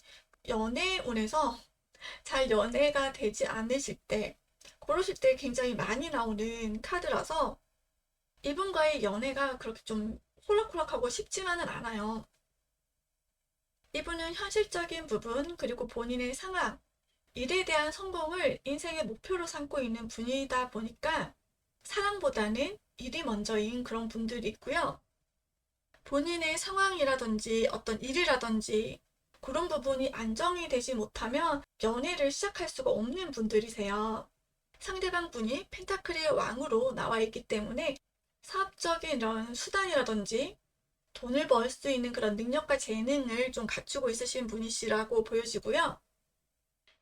연애운에서 잘 연애가 되지 않으실 때, 그러실 때 굉장히 많이 나오는 카드라서 이분과의 연애가 그렇게 좀 홀락홀락하고 쉽지만은 않아요. 이분은 현실적인 부분, 그리고 본인의 상황, 일에 대한 성공을 인생의 목표로 삼고 있는 분이다 보니까 사랑보다는 일이 먼저인 그런 분들이 있고요. 본인의 상황이라든지 어떤 일이라든지 그런 부분이 안정이 되지 못하면 연애를 시작할 수가 없는 분들이세요. 상대방 분이 펜타클의 왕으로 나와 있기 때문에 사업적인 이런 수단이라든지 돈을 벌 수 있는 그런 능력과 재능을 좀 갖추고 있으신 분이시라고 보여지고요.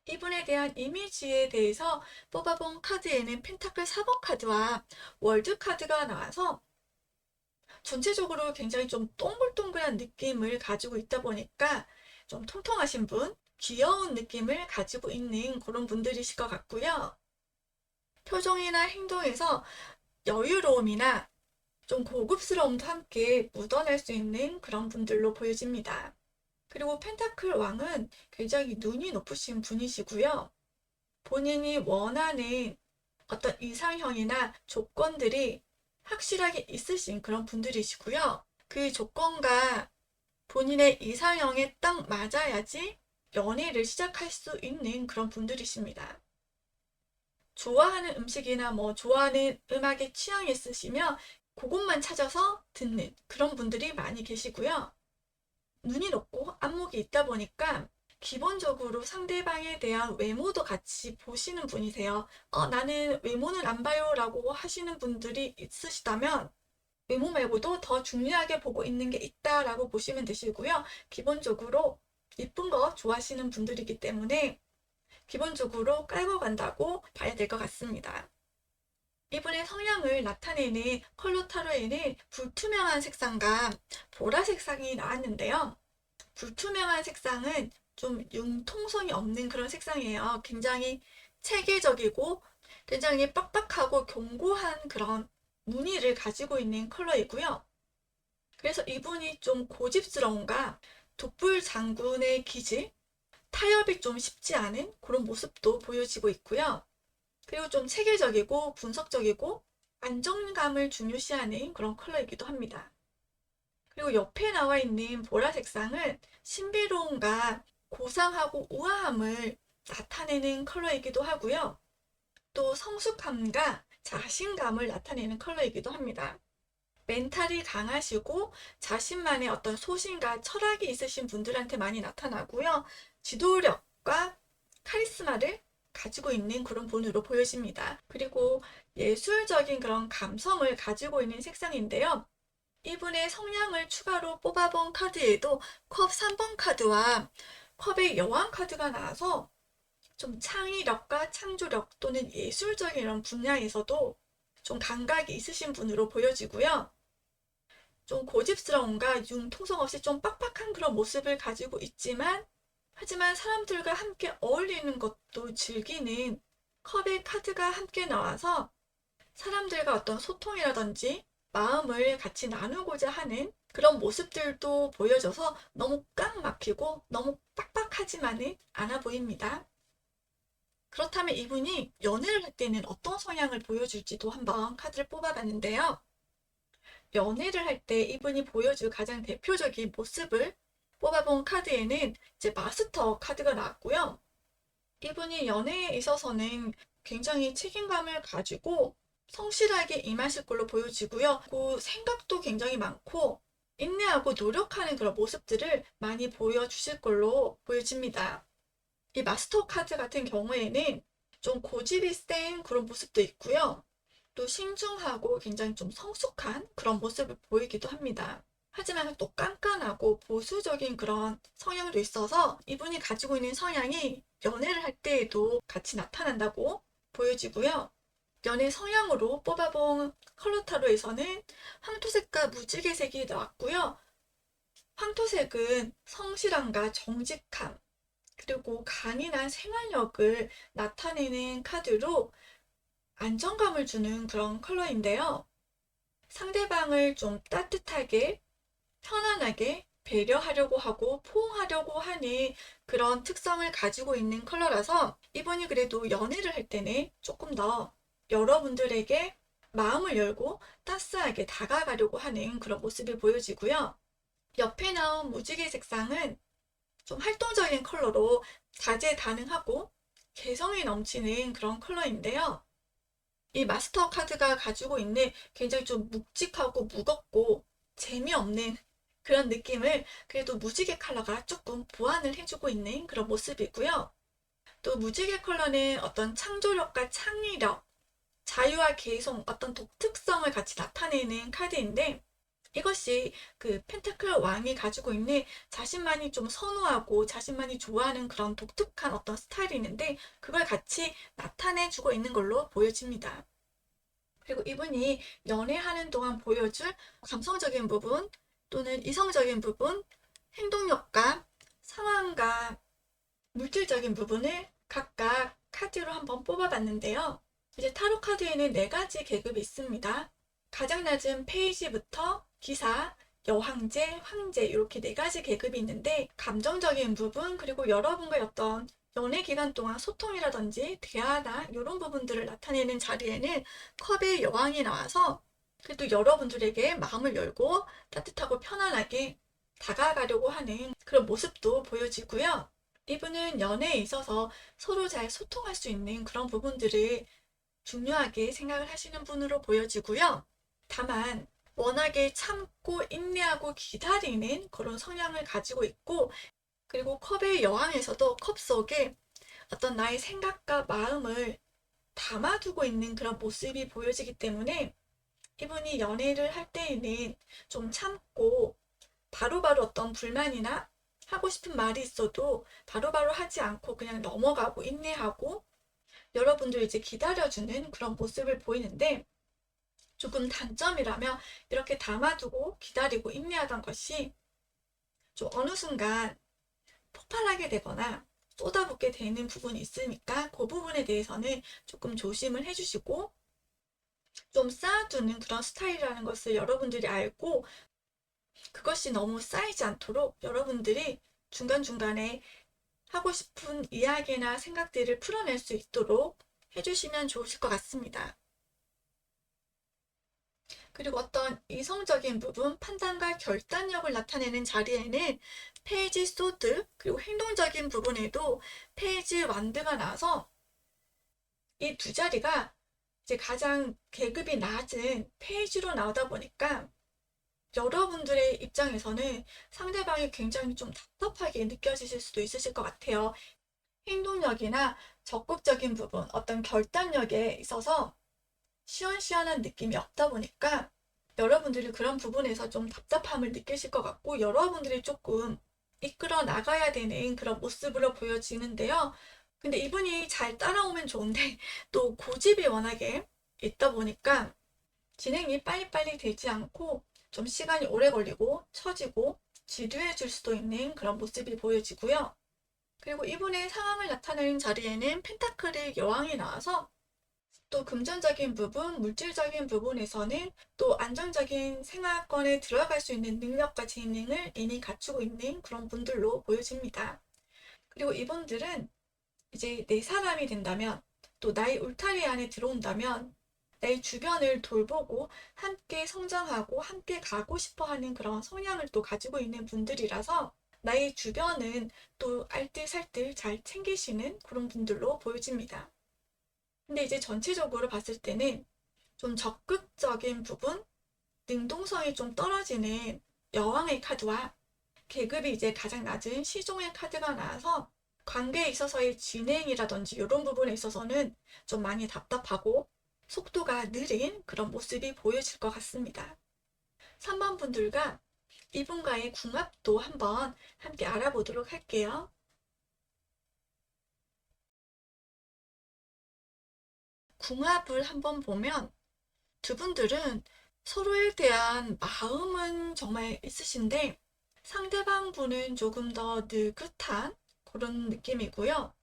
이분에 대한 이미지에 대해서 뽑아본 카드에는 펜타클 4번 카드와 월드 카드가 나와서 전체적으로 굉장히 좀 동글동글한 느낌을 가지고 있다 보니까 좀 통통하신 분, 귀여운 느낌을 가지고 있는 그런 분들이실 것 같고요. 표정이나 행동에서 여유로움이나 좀 고급스러움도 함께 묻어날 수 있는 그런 분들로 보여집니다. 그리고 펜타클 왕은 굉장히 눈이 높으신 분이시고요. 본인이 원하는 어떤 이상형이나 조건들이 확실하게 있으신 그런 분들이시고요. 그 조건과 본인의 이상형에 딱 맞아야지 연애를 시작할 수 있는 그런 분들이십니다. 좋아하는 음식이나 뭐 좋아하는 음악에 취향이 있으시면 그것만 찾아서 듣는 그런 분들이 많이 계시고요. 눈이 높고 안목이 있다 보니까 기본적으로 상대방에 대한 외모도 같이 보시는 분이세요. 나는 외모는 안 봐요 라고 하시는 분들이 있으시다면 외모 말고도 더 중요하게 보고 있는 게 있다라고 보시면 되시고요. 기본적으로 이쁜 거 좋아하시는 분들이기 때문에 기본적으로 깔고 간다고 봐야 될 것 같습니다. 이분의 성향을 나타내는 컬러 타로에는 불투명한 색상과 보라색 상이 나왔는데요. 불투명한 색상은 좀 융통성이 없는 그런 색상이에요. 굉장히 체계적이고 굉장히 빡빡하고 견고한 그런 무늬를 가지고 있는 컬러이고요. 그래서 이분이 좀 고집스러움과 독불 장군의 기질, 타협이 좀 쉽지 않은 그런 모습도 보여지고 있고요. 그리고 좀 체계적이고 분석적이고 안정감을 중요시하는 그런 컬러이기도 합니다. 그리고 옆에 나와 있는 보라 색상은 신비로움과 고상하고 우아함을 나타내는 컬러이기도 하고요. 또 성숙함과 자신감을 나타내는 컬러이기도 합니다. 멘탈이 강하시고 자신만의 어떤 소신과 철학이 있으신 분들한테 많이 나타나고요. 지도력과 카리스마를 가지고 있는 그런 분으로 보여집니다. 그리고 예술적인 그런 감성을 가지고 있는 색상인데요. 이분의 성향을 추가로 뽑아본 카드에도 컵 3번 카드와 컵의 여왕 카드가 나와서 좀 창의력과 창조력 또는 예술적인 이런 분야에서도 좀 감각이 있으신 분으로 보여지고요. 좀 고집스러움과 융통성 없이 좀 빡빡한 그런 모습을 가지고 있지만 하지만 사람들과 함께 어울리는 것도 즐기는 컵의 카드가 함께 나와서 사람들과 어떤 소통이라든지 마음을 같이 나누고자 하는 그런 모습들도 보여져서 너무 꽉 막히고 너무 빡빡하지만은 않아 보입니다. 그렇다면 이분이 연애를 할 때는 어떤 성향을 보여줄지도 한번 카드를 뽑아봤는데요. 연애를 할 때 이분이 보여줄 가장 대표적인 모습을 뽑아본 카드에는 이제 마스터 카드가 나왔고요. 이분이 연애에 있어서는 굉장히 책임감을 가지고 성실하게 임하실 걸로 보여지고요. 그 생각도 굉장히 많고 인내하고 노력하는 그런 모습들을 많이 보여주실 걸로 보여집니다. 이 마스터 카드 같은 경우에는 좀 고집이 센 그런 모습도 있고요. 또 신중하고 굉장히 좀 성숙한 그런 모습을 보이기도 합니다. 하지만 또 깐깐하고 보수적인 그런 성향도 있어서 이분이 가지고 있는 성향이 연애를 할 때에도 같이 나타난다고 보여지고요. 연애 성향으로 뽑아본 컬러 타로에서는 황토색과 무지개색이 나왔고요. 황토색은 성실함과 정직함, 그리고 강인한 생활력을 나타내는 카드로 안정감을 주는 그런 컬러인데요. 상대방을 좀 따뜻하게, 편안하게 배려하려고 하고 포용하려고 하는 그런 특성을 가지고 있는 컬러라서 이분이 그래도 연애를 할 때는 조금 더 여러분들에게 마음을 열고 따스하게 다가가려고 하는 그런 모습이 보여지고요. 옆에 나온 무지개 색상은 좀 활동적인 컬러로 다재다능하고 개성이 넘치는 그런 컬러인데요. 이 마스터 카드가 가지고 있는 굉장히 좀 묵직하고 무겁고 재미없는 그런 느낌을 그래도 무지개 컬러가 조금 보완을 해주고 있는 그런 모습이고요. 또 무지개 컬러는 어떤 창조력과 창의력, 자유와 개성, 어떤 독특성을 같이 나타내는 카드인데 이것이 그 펜타클 왕이 가지고 있는 자신만이 좀 선호하고 자신만이 좋아하는 그런 독특한 어떤 스타일이 있는데 그걸 같이 나타내주고 있는 걸로 보여집니다. 그리고 이분이 연애하는 동안 보여줄 감성적인 부분 또는 이성적인 부분, 행동력과 상황과 물질적인 부분을 각각 카드로 한번 뽑아봤는데요. 이제 타로 카드에는 4가지 계급이 있습니다. 가장 낮은 페이지부터 기사, 여황제, 황제 이렇게 4가지 계급이 있는데 감정적인 부분 그리고 여러분과의 어떤 연애 기간 동안 소통이라든지 대화나 이런 부분들을 나타내는 자리에는 컵의 여왕이 나와서 그래도 여러분들에게 마음을 열고 따뜻하고 편안하게 다가가려고 하는 그런 모습도 보여지고요. 이분은 연애에 있어서 서로 잘 소통할 수 있는 그런 부분들을 중요하게 생각을 하시는 분으로 보여지고요. 다만 워낙에 참고 인내하고 기다리는 그런 성향을 가지고 있고 그리고 컵의 여왕에서도 컵 속에 어떤 나의 생각과 마음을 담아두고 있는 그런 모습이 보여지기 때문에 이분이 연애를 할 때에는 좀 참고 바로바로 어떤 불만이나 하고 싶은 말이 있어도 바로바로 하지 않고 그냥 넘어가고 인내하고 여러분들 이제 기다려주는 그런 모습을 보이는데, 조금 단점이라면 이렇게 담아두고 기다리고 인내하던 것이 좀 어느 순간 폭발하게 되거나 쏟아붓게 되는 부분이 있으니까 그 부분에 대해서는 조금 조심을 해주시고, 좀 쌓아두는 그런 스타일이라는 것을 여러분들이 알고, 그것이 너무 쌓이지 않도록 여러분들이 중간중간에 하고 싶은 이야기나 생각들을 풀어낼 수 있도록 해주시면 좋으실 것 같습니다. 그리고 어떤 이성적인 부분, 판단과 결단력을 나타내는 자리에는 페이지 소드, 그리고 행동적인 부분에도 페이지 완드가 나와서 이 두 자리가 이제 가장 계급이 낮은 페이지로 나오다 보니까 여러분들의 입장에서는 상대방이 굉장히 좀 답답하게 느껴지실 수도 있으실 것 같아요. 행동력이나 적극적인 부분, 어떤 결단력에 있어서 시원시원한 느낌이 없다 보니까 여러분들이 그런 부분에서 좀 답답함을 느끼실 것 같고, 여러분들이 조금 이끌어 나가야 되는 그런 모습으로 보여지는데요. 근데 이분이 잘 따라오면 좋은데 또 고집이 워낙에 있다 보니까 진행이 빨리빨리 되지 않고 좀 시간이 오래 걸리고 처지고 지루해질 수도 있는 그런 모습이 보여지고요. 그리고 이분의 상황을 나타내는 자리에는 펜타클의 여왕이 나와서 또 금전적인 부분, 물질적인 부분에서는 또 안정적인 생활권에 들어갈 수 있는 능력과 재능을 이미 갖추고 있는 그런 분들로 보여집니다. 그리고 이분들은 이제 내 사람이 된다면, 또 나의 울타리 안에 들어온다면 내 주변을 돌보고 함께 성장하고 함께 가고 싶어 하는 그런 성향을 또 가지고 있는 분들이라서 나의 주변은 또 알뜰살뜰 잘 챙기시는 그런 분들로 보여집니다. 근데 이제 전체적으로 봤을 때는 좀 적극적인 부분, 능동성이 좀 떨어지는 여왕의 카드와 계급이 이제 가장 낮은 시종의 카드가 나와서 관계에 있어서의 진행이라든지 이런 부분에 있어서는 좀 많이 답답하고 속도가 느린 그런 모습이 보여질 것 같습니다. 3번 분들과 이분과의 궁합도 한번 함께 알아보도록 할게요. 궁합을 한번 보면 두 분들은 서로에 대한 마음은 정말 있으신데 상대방 분은 조금 더 느긋한 그런 느낌이고요.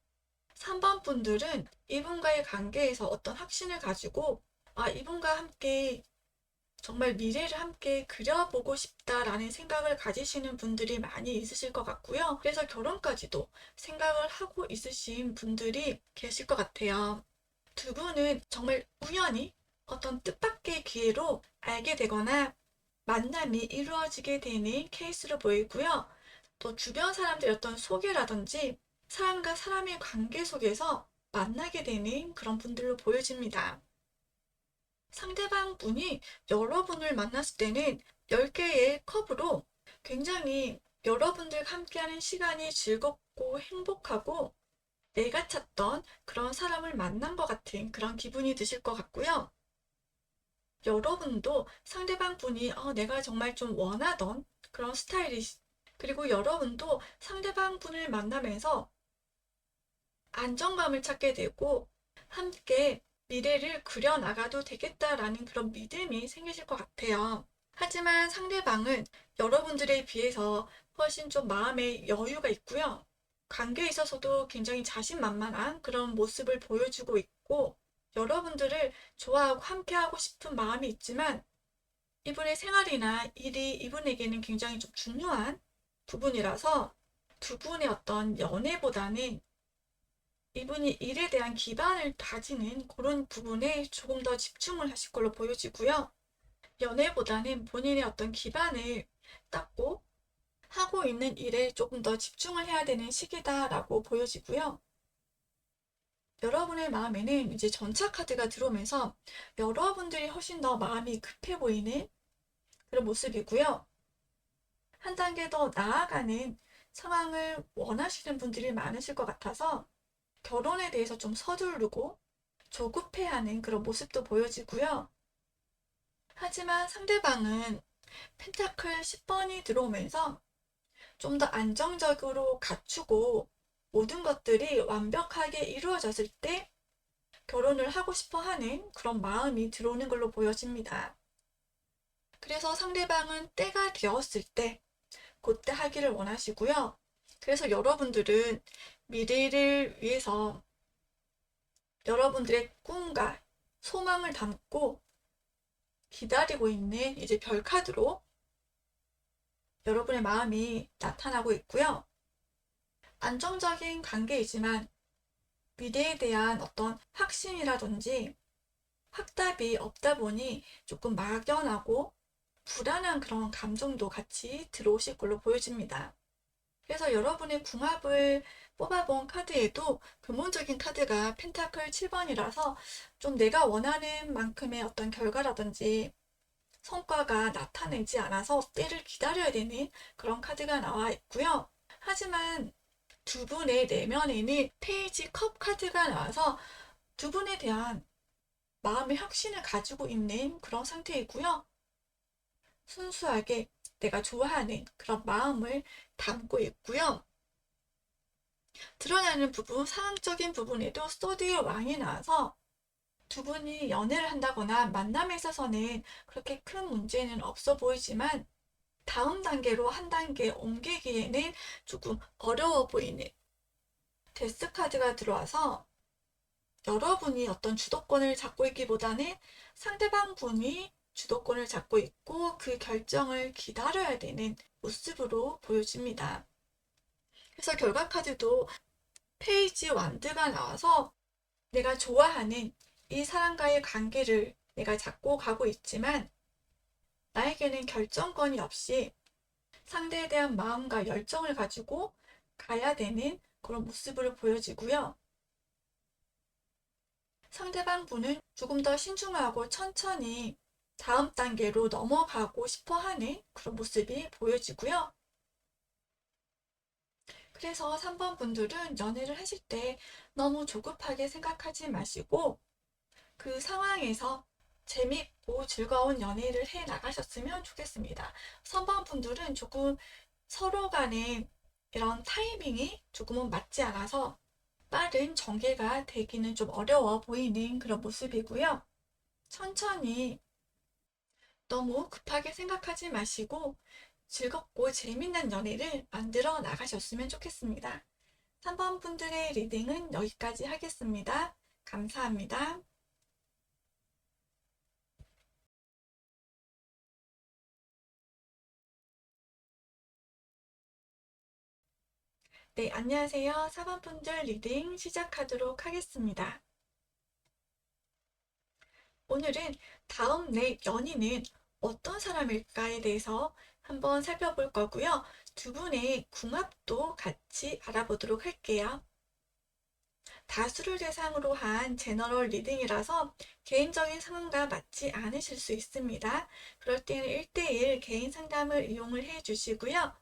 3번 분들은 이분과의 관계에서 어떤 확신을 가지고 이분과 함께 정말 미래를 함께 그려보고 싶다라는 생각을 가지시는 분들이 많이 있으실 것 같고요. 그래서 결혼까지도 생각을 하고 있으신 분들이 계실 것 같아요. 두 분은 정말 우연히 어떤 뜻밖의 기회로 알게 되거나 만남이 이루어지게 되는 케이스로 보이고요. 또 주변 사람들의 어떤 소개라든지 사람과 사람의 관계 속에서 만나게 되는 그런 분들로 보여집니다. 상대방 분이 여러분을 만났을 때는 10개의 컵으로 굉장히 여러분들과 함께하는 시간이 즐겁고 행복하고 내가 찾던 그런 사람을 만난 것 같은 그런 기분이 드실 것 같고요. 여러분도 상대방 분이 내가 정말 좀 원하던 그런 스타일이, 그리고 여러분도 상대방 분을 만나면서 안정감을 찾게 되고 함께 미래를 그려나가도 되겠다라는 그런 믿음이 생기실 것 같아요. 하지만 상대방은 여러분들에 비해서 훨씬 좀 마음에 여유가 있고요. 관계에 있어서도 굉장히 자신만만한 그런 모습을 보여주고 있고, 여러분들을 좋아하고 함께하고 싶은 마음이 있지만 이분의 생활이나 일이 이분에게는 굉장히 좀 중요한 부분이라서 두 분의 어떤 연애보다는 이분이 일에 대한 기반을 다지는 그런 부분에 조금 더 집중을 하실 걸로 보여지고요. 연애보다는 본인의 어떤 기반을 닦고 하고 있는 일에 조금 더 집중을 해야 되는 시기다라고 보여지고요. 여러분의 마음에는 이제 전차 카드가 들어오면서 여러분들이 훨씬 더 마음이 급해 보이는 그런 모습이고요. 한 단계 더 나아가는 상황을 원하시는 분들이 많으실 것 같아서 결혼에 대해서 좀 서두르고 조급해하는 그런 모습도 보여지고요. 하지만 상대방은 펜타클 10번이 들어오면서 좀 더 안정적으로 갖추고 모든 것들이 완벽하게 이루어졌을 때 결혼을 하고 싶어 하는 그런 마음이 들어오는 걸로 보여집니다. 그래서 상대방은 때가 되었을 때 그때 하기를 원하시고요. 그래서 여러분들은 미래를 위해서 여러분들의 꿈과 소망을 담고 기다리고 있는 이제 별카드로 여러분의 마음이 나타나고 있고요. 안정적인 관계이지만 미래에 대한 어떤 확신이라든지 확답이 없다 보니 조금 막연하고 불안한 그런 감정도 같이 들어오실 걸로 보여집니다. 그래서 여러분의 궁합을 뽑아본 카드에도 근본적인 카드가 펜타클 7번이라서 좀 내가 원하는 만큼의 어떤 결과라든지 성과가 나타내지 않아서 때를 기다려야 되는 그런 카드가 나와 있고요. 하지만 두 분의 내면에는 페이지 컵 카드가 나와서 두 분에 대한 마음의 확신을 가지고 있는 그런 상태이고요. 순수하게 내가 좋아하는 그런 마음을 담고 있고요. 드러나는 부분, 상황적인 부분에도 소드의 왕이 나와서 두 분이 연애를 한다거나 만남에 있어서는 그렇게 큰 문제는 없어 보이지만 다음 단계로 한 단계 옮기기에는 조금 어려워 보이는 데스 카드가 들어와서 여러분이 어떤 주도권을 잡고 있기보다는 상대방 분이 주도권을 잡고 있고 그 결정을 기다려야 되는 모습으로 보여집니다. 그래서 결과 카드도 페이지 완드가 나와서 내가 좋아하는 이 사람과의 관계를 내가 잡고 가고 있지만 나에게는 결정권이 없이 상대에 대한 마음과 열정을 가지고 가야 되는 그런 모습으로 보여지고요. 상대방 분은 조금 더 신중하고 천천히 다음 단계로 넘어가고 싶어 하는 그런 모습이 보여지고요. 그래서 3번 분들은 연애를 하실 때 너무 조급하게 생각하지 마시고 그 상황에서 재밌고 즐거운 연애를 해 나가셨으면 좋겠습니다. 3번 분들은 조금 서로 간에 이런 타이밍이 조금은 맞지 않아서 빠른 전개가 되기는 좀 어려워 보이는 그런 모습이고요. 천천히 너무 급하게 생각하지 마시고 즐겁고 재밌는 연애를 만들어 나가셨으면 좋겠습니다. 3번 분들의 리딩은 여기까지 하겠습니다. 감사합니다. 네, 안녕하세요. 4번 분들 리딩 시작하도록 하겠습니다. 오늘은 다음 내 연인은 어떤 사람일까에 대해서 한번 살펴볼 거고요. 두 분의 궁합도 같이 알아보도록 할게요. 다수를 대상으로 한 제너럴 리딩이라서 개인적인 상황과 맞지 않으실 수 있습니다. 그럴 때는 1대1 개인 상담을 이용을 해 주시고요.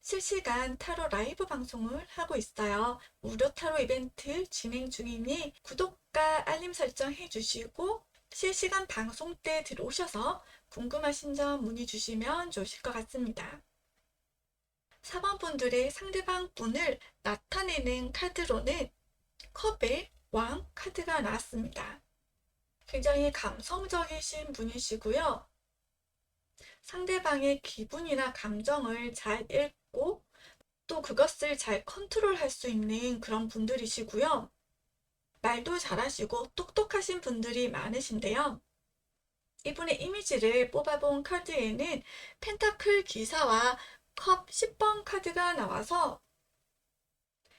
실시간 타로 라이브 방송을 하고 있어요. 무료 타로 이벤트 진행 중이니 구독과 알림 설정 해주시고 실시간 방송 때 들어오셔서 궁금하신 점 문의 주시면 좋으실 것 같습니다. 4번 분들의 상대방 분을 나타내는 카드로는 컵의 왕 카드가 나왔습니다. 굉장히 감성적이신 분이시고요. 상대방의 기분이나 감정을 잘 읽고 또 그것을 잘 컨트롤할 수 있는 그런 분들이시고요. 말도 잘하시고 똑똑하신 분들이 많으신데요. 이분의 이미지를 뽑아본 카드에는 펜타클 기사와 컵 10번 카드가 나와서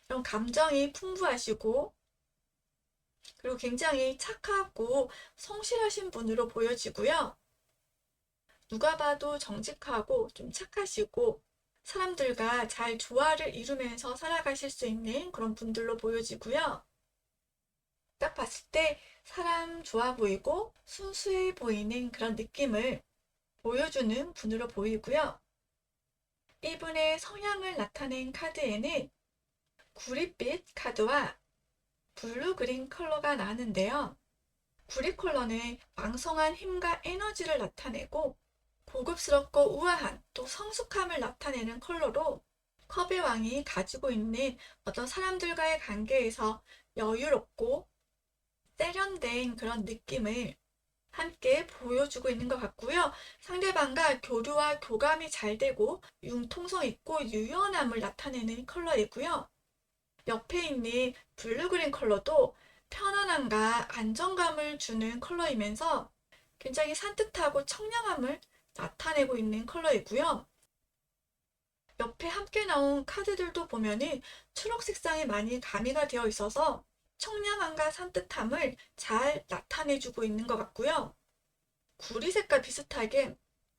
이런 감정이 풍부하시고 그리고 굉장히 착하고 성실하신 분으로 보여지고요. 누가 봐도 정직하고 좀 착하시고 사람들과 잘 조화를 이루면서 살아가실 수 있는 그런 분들로 보여지고요. 딱 봤을 때 사람 좋아 보이고 순수해 보이는 그런 느낌을 보여주는 분으로 보이고요. 이분의 성향을 나타낸 카드에는 구릿빛 카드와 블루 그린 컬러가 나는데요. 구릿 컬러는 왕성한 힘과 에너지를 나타내고 고급스럽고 우아한 또 성숙함을 나타내는 컬러로 컵의 왕이 가지고 있는 어떤 사람들과의 관계에서 여유롭고 세련된 그런 느낌을 함께 보여주고 있는 것 같고요. 상대방과 교류와 교감이 잘 되고 융통성 있고 유연함을 나타내는 컬러이고요. 옆에 있는 블루그린 컬러도 편안함과 안정감을 주는 컬러이면서 굉장히 산뜻하고 청량함을 나타내고 있는 컬러이고요. 옆에 함께 나온 카드들도 보면은 초록 색상이 많이 가미가 되어 있어서 청량함과 산뜻함을 잘 나타내주고 있는 것 같고요. 구리색과 비슷하게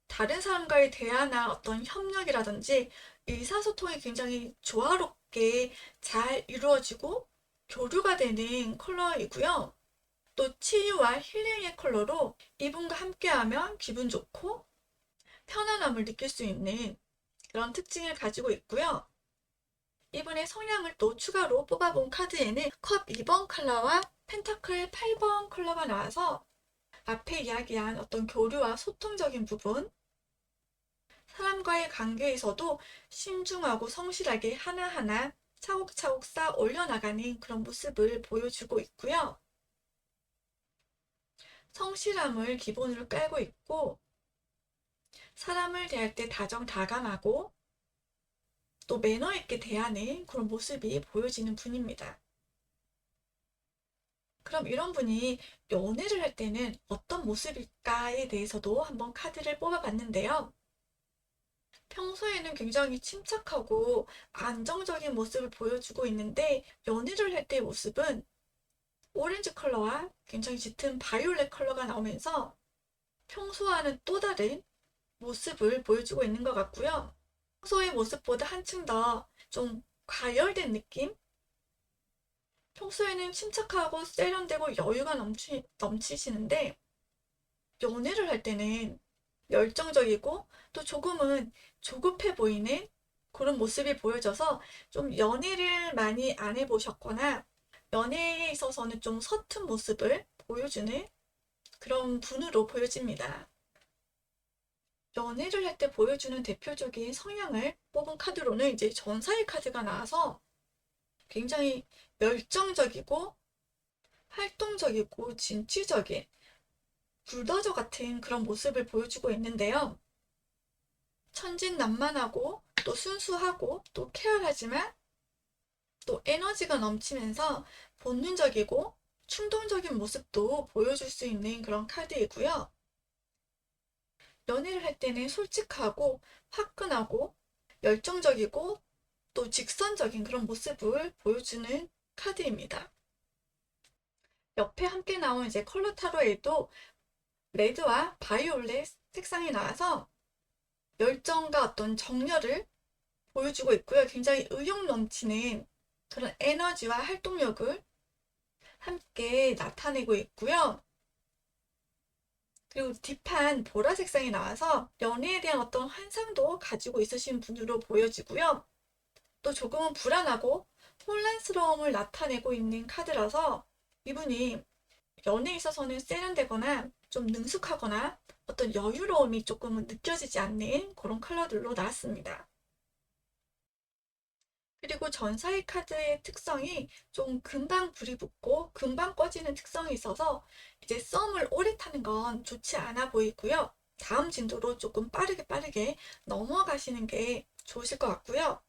다른 사람과의 대화나 어떤 협력이라든지 의사소통이 굉장히 조화롭게 잘 이루어지고 교류가 되는 컬러이고요. 또 치유와 힐링의 컬러로 이분과 함께하면 기분 좋고 편안함을 느낄 수 있는 그런 특징을 가지고 있고요. 이분의 성향을 또 추가로 뽑아본 카드에는 컵 2번 컬러와 펜타클 8번 컬러가 나와서 앞에 이야기한 어떤 교류와 소통적인 부분, 사람과의 관계에서도 신중하고 성실하게 하나하나 차곡차곡 쌓아 올려나가는 그런 모습을 보여주고 있고요. 성실함을 기본으로 깔고 있고, 사람을 대할 때 다정다감하고 또 매너 있게 대하는 그런 모습이 보여지는 분입니다. 그럼 이런 분이 연애를 할 때는 어떤 모습일까에 대해서도 한번 카드를 뽑아봤는데요. 평소에는 굉장히 침착하고 안정적인 모습을 보여주고 있는데 연애를 할 때의 모습은 오렌지 컬러와 굉장히 짙은 바이올렛 컬러가 나오면서 평소와는 또 다른 모습을 보여주고 있는 것 같고요. 평소의 모습보다 한층 더 좀 과열된 느낌? 평소에는 침착하고 세련되고 여유가 넘치시는데 연애를 할 때는 열정적이고 또 조금은 조급해 보이는 그런 모습이 보여져서 좀 연애를 많이 안 해보셨거나 연애에 있어서는 좀 서툰 모습을 보여주는 그런 분으로 보여집니다. 연애를 할 때 보여주는 대표적인 성향을 뽑은 카드로는 이제 전사의 카드가 나와서 굉장히 열정적이고 활동적이고 진취적인 불더저 같은 그런 모습을 보여주고 있는데요. 천진난만하고 또 순수하고 또 쾌활하지만 또 에너지가 넘치면서 본능적이고 충동적인 모습도 보여줄 수 있는 그런 카드이고요. 연애를 할 때는 솔직하고 화끈하고 열정적이고 또 직선적인 그런 모습을 보여주는 카드입니다. 옆에 함께 나온 이제 컬러 타로에도 레드와 바이올렛 색상이 나와서 열정과 어떤 정열을 보여주고 있고요. 굉장히 의욕 넘치는 그런 에너지와 활동력을 함께 나타내고 있고요. 그리고 딥한 보라 색상이 나와서 연애에 대한 어떤 환상도 가지고 있으신 분으로 보여지고요. 또 조금은 불안하고 혼란스러움을 나타내고 있는 카드라서 이분이 연애에 있어서는 세련되거나 좀 능숙하거나 어떤 여유로움이 조금은 느껴지지 않는 그런 컬러들로 나왔습니다. 그리고 전사의 카드의 특성이 좀 금방 불이 붙고 금방 꺼지는 특성이 있어서 이제 썸을 오래 타는 건 좋지 않아 보이고요. 다음 진도로 조금 빠르게 넘어가시는 게 좋으실 것 같고요.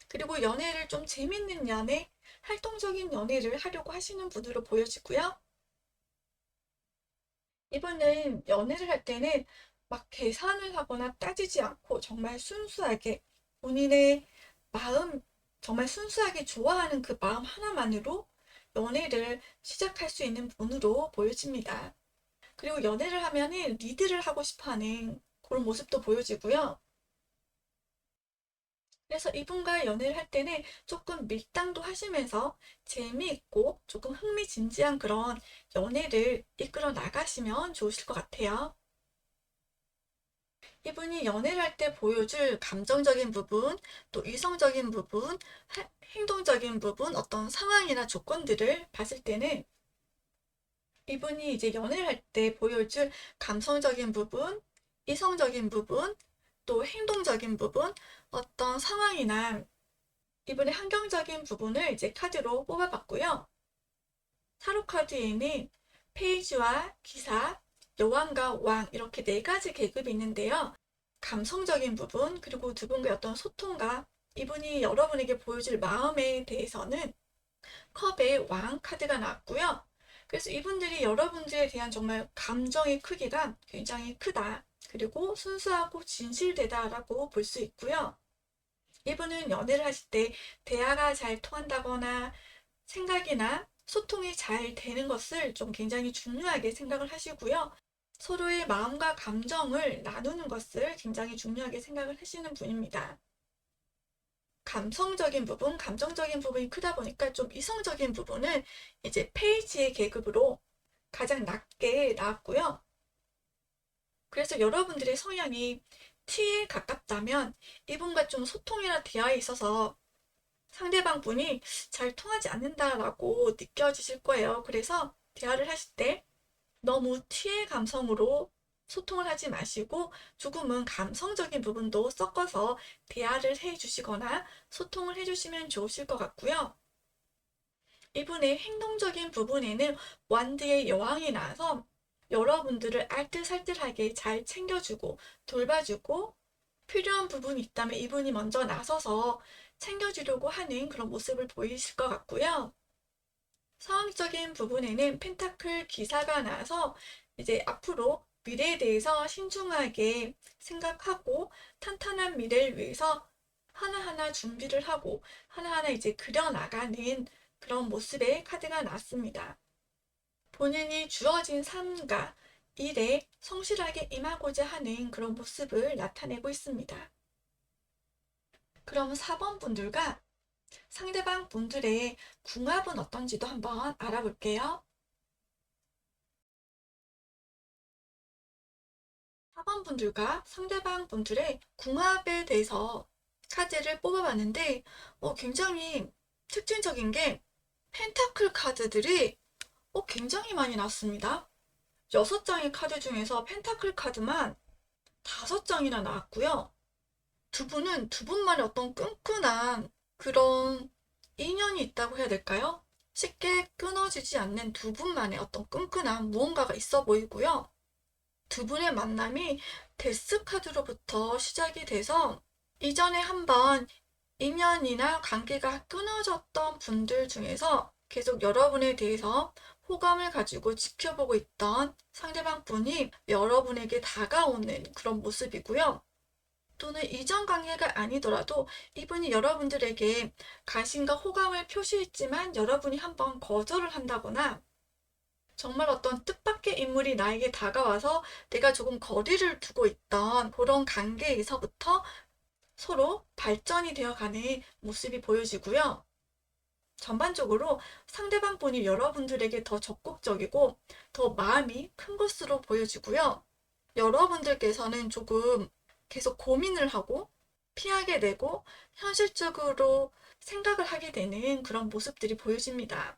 그리고 연애를 좀 재밌는 연애, 활동적인 연애를 하려고 하시는 분으로 보여지고요. 이분은 연애를 할 때는 막 계산을 하거나 따지지 않고 정말 순수하게 본인의 마음, 정말 순수하게 좋아하는 그 마음 하나만으로 연애를 시작할 수 있는 분으로 보여집니다. 그리고 연애를 하면은 리드를 하고 싶어 하는 그런 모습도 보여지고요. 그래서 이분과 연애를 할 때는 조금 밀당도 하시면서 재미있고 조금 흥미진진한 그런 연애를 이끌어 나가시면 좋으실 것 같아요. 이분이 연애를 할 때 보여줄 감정적인 부분, 또 이성적인 부분, 행동적인 부분, 어떤 상황이나 조건들을 봤을 때는 이분이 이제 연애를 할 때 보여줄 감성적인 부분, 이성적인 부분, 또 행동적인 부분, 어떤 상황이나 이분의 환경적인 부분을 이제 카드로 뽑아봤고요. 타로 카드에는 페이지와 기사, 여왕과 왕 이렇게 네 가지 계급이 있는데요. 감성적인 부분, 그리고 두 분과의 어떤 소통과 이분이 여러분에게 보여줄 마음에 대해서는 컵의 왕 카드가 나왔고요. 그래서 이분들이 여러분들에 대한 정말 감정의 크기가 굉장히 크다. 그리고 순수하고 진실되다라고 볼 수 있고요. 이분은 연애를 하실 때 대화가 잘 통한다거나 생각이나 소통이 잘 되는 것을 좀 굉장히 중요하게 생각을 하시고요. 서로의 마음과 감정을 나누는 것을 굉장히 중요하게 생각을 하시는 분입니다. 감성적인 부분, 감정적인 부분이 크다 보니까 좀 이성적인 부분은 이제 페이지의 계급으로 가장 낮게 나왔고요. 그래서 여러분들의 성향이 T에 가깝다면 이분과 좀 소통이나 대화에 있어서 상대방 분이 잘 통하지 않는다라고 느껴지실 거예요. 그래서 대화를 하실 때 너무 T의 감성으로 소통을 하지 마시고 조금은 감성적인 부분도 섞어서 대화를 해주시거나 소통을 해주시면 좋으실 것 같고요. 이분의 행동적인 부분에는 완드의 여왕이 나와서 여러분들을 알뜰살뜰하게 잘 챙겨주고 돌봐주고 필요한 부분이 있다면 이분이 먼저 나서서 챙겨주려고 하는 그런 모습을 보이실 것 같고요. 상황적인 부분에는 펜타클 기사가 나와서 이제 앞으로 미래에 대해서 신중하게 생각하고 탄탄한 미래를 위해서 하나하나 준비를 하고 하나하나 이제 그려나가는 그런 모습의 카드가 나왔습니다. 본인이 주어진 삶과 일에 성실하게 임하고자 하는 그런 모습을 나타내고 있습니다. 그럼 4번 분들과 상대방 분들의 궁합은 어떤지도 한번 알아볼게요. 4번 분들과 상대방 분들의 궁합에 대해서 카드를 뽑아봤는데 굉장히 특징적인 게 펜타클 카드들이 굉장히 많이 나왔습니다. 6장의 카드 중에서 펜타클 카드만 5장이나 나왔고요. 두 분은 두 분만의 어떤 끈끈한 그런 인연이 있다고 해야 될까요? 쉽게 끊어지지 않는 두 분만의 어떤 끈끈한 무언가가 있어 보이고요. 두 분의 만남이 데스 카드로부터 시작이 돼서 이전에 한번 인연이나 관계가 끊어졌던 분들 중에서 계속 여러분에 대해서 호감을 가지고 지켜보고 있던 상대방 분이 여러분에게 다가오는 그런 모습이고요. 또는 이전 관계가 아니더라도 이분이 여러분들에게 관심과 호감을 표시했지만 여러분이 한번 거절을 한다거나 정말 어떤 뜻밖의 인물이 나에게 다가와서 내가 조금 거리를 두고 있던 그런 관계에서부터 서로 발전이 되어가는 모습이 보여지고요. 전반적으로 상대방 분이 여러분들에게 더 적극적이고 더 마음이 큰 것으로 보여지고요. 여러분들께서는 조금 계속 고민을 하고 피하게 되고 현실적으로 생각을 하게 되는 그런 모습들이 보여집니다.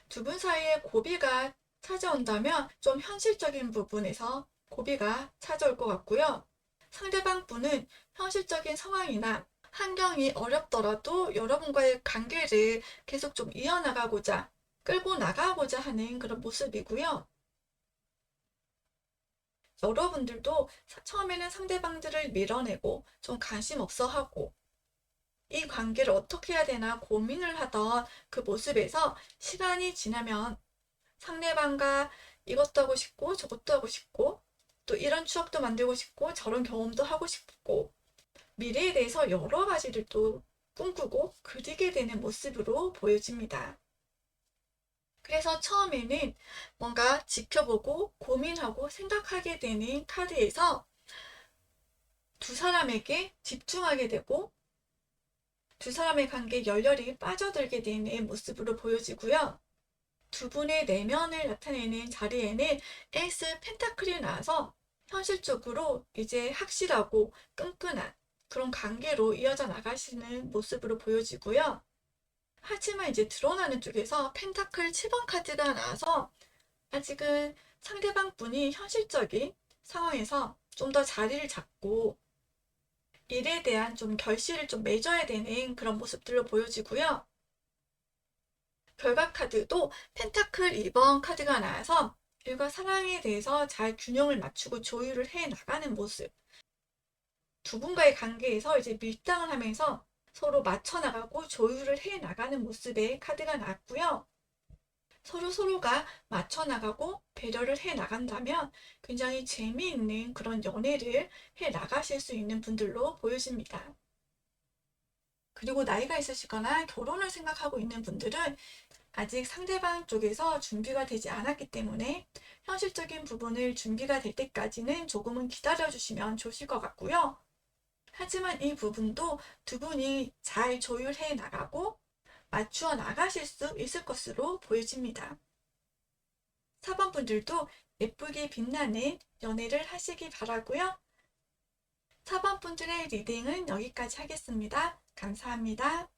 두 분 사이에 고비가 찾아온다면 좀 현실적인 부분에서 고비가 찾아올 것 같고요. 상대방 분은 현실적인 상황이나 환경이 어렵더라도 여러분과의 관계를 계속 좀 이어나가고자 끌고 나가고자 하는 그런 모습이고요. 여러분들도 처음에는 상대방들을 밀어내고 좀 관심 없어 하고 이 관계를 어떻게 해야 되나 고민을 하던 그 모습에서 시간이 지나면 상대방과 이것도 하고 싶고 저것도 하고 싶고 또 이런 추억도 만들고 싶고 저런 경험도 하고 싶고 미래에 대해서 여러 가지를 또 꿈꾸고 그리게 되는 모습으로 보여집니다. 그래서 처음에는 뭔가 지켜보고 고민하고 생각하게 되는 카드에서 두 사람에게 집중하게 되고 두 사람의 관계에 열렬히 빠져들게 되는 모습으로 보여지고요. 두 분의 내면을 나타내는 자리에는 에이스 펜타클이 나와서 현실적으로 이제 확실하고 끈끈한 그런 관계로 이어져 나가시는 모습으로 보여지고요. 하지만 이제 드러나는 쪽에서 펜타클 7번 카드가 나와서 아직은 상대방 분이 현실적인 상황에서 좀 더 자리를 잡고 일에 대한 좀 결실을 좀 맺어야 되는 그런 모습들로 보여지고요. 결과 카드도 펜타클 2번 카드가 나와서 일과 사랑에 대해서 잘 균형을 맞추고 조율을 해 나가는 모습. 두 분과의 관계에서 이제 밀당을 하면서 서로 맞춰 나가고 조율을 해 나가는 모습의 카드가 나왔고요. 서로가 맞춰 나가고 배려를 해 나간다면 굉장히 재미있는 그런 연애를 해 나가실 수 있는 분들로 보여집니다. 그리고 나이가 있으시거나 결혼을 생각하고 있는 분들은 아직 상대방 쪽에서 준비가 되지 않았기 때문에 현실적인 부분을 준비가 될 때까지는 조금은 기다려 주시면 좋으실 것 같고요. 하지만 이 부분도 두 분이 잘 조율해 나가고 맞추어 나가실 수 있을 것으로 보여집니다. 4번 분들도 예쁘게 빛나는 연애를 하시기 바라고요. 4번 분들의 리딩은 여기까지 하겠습니다. 감사합니다.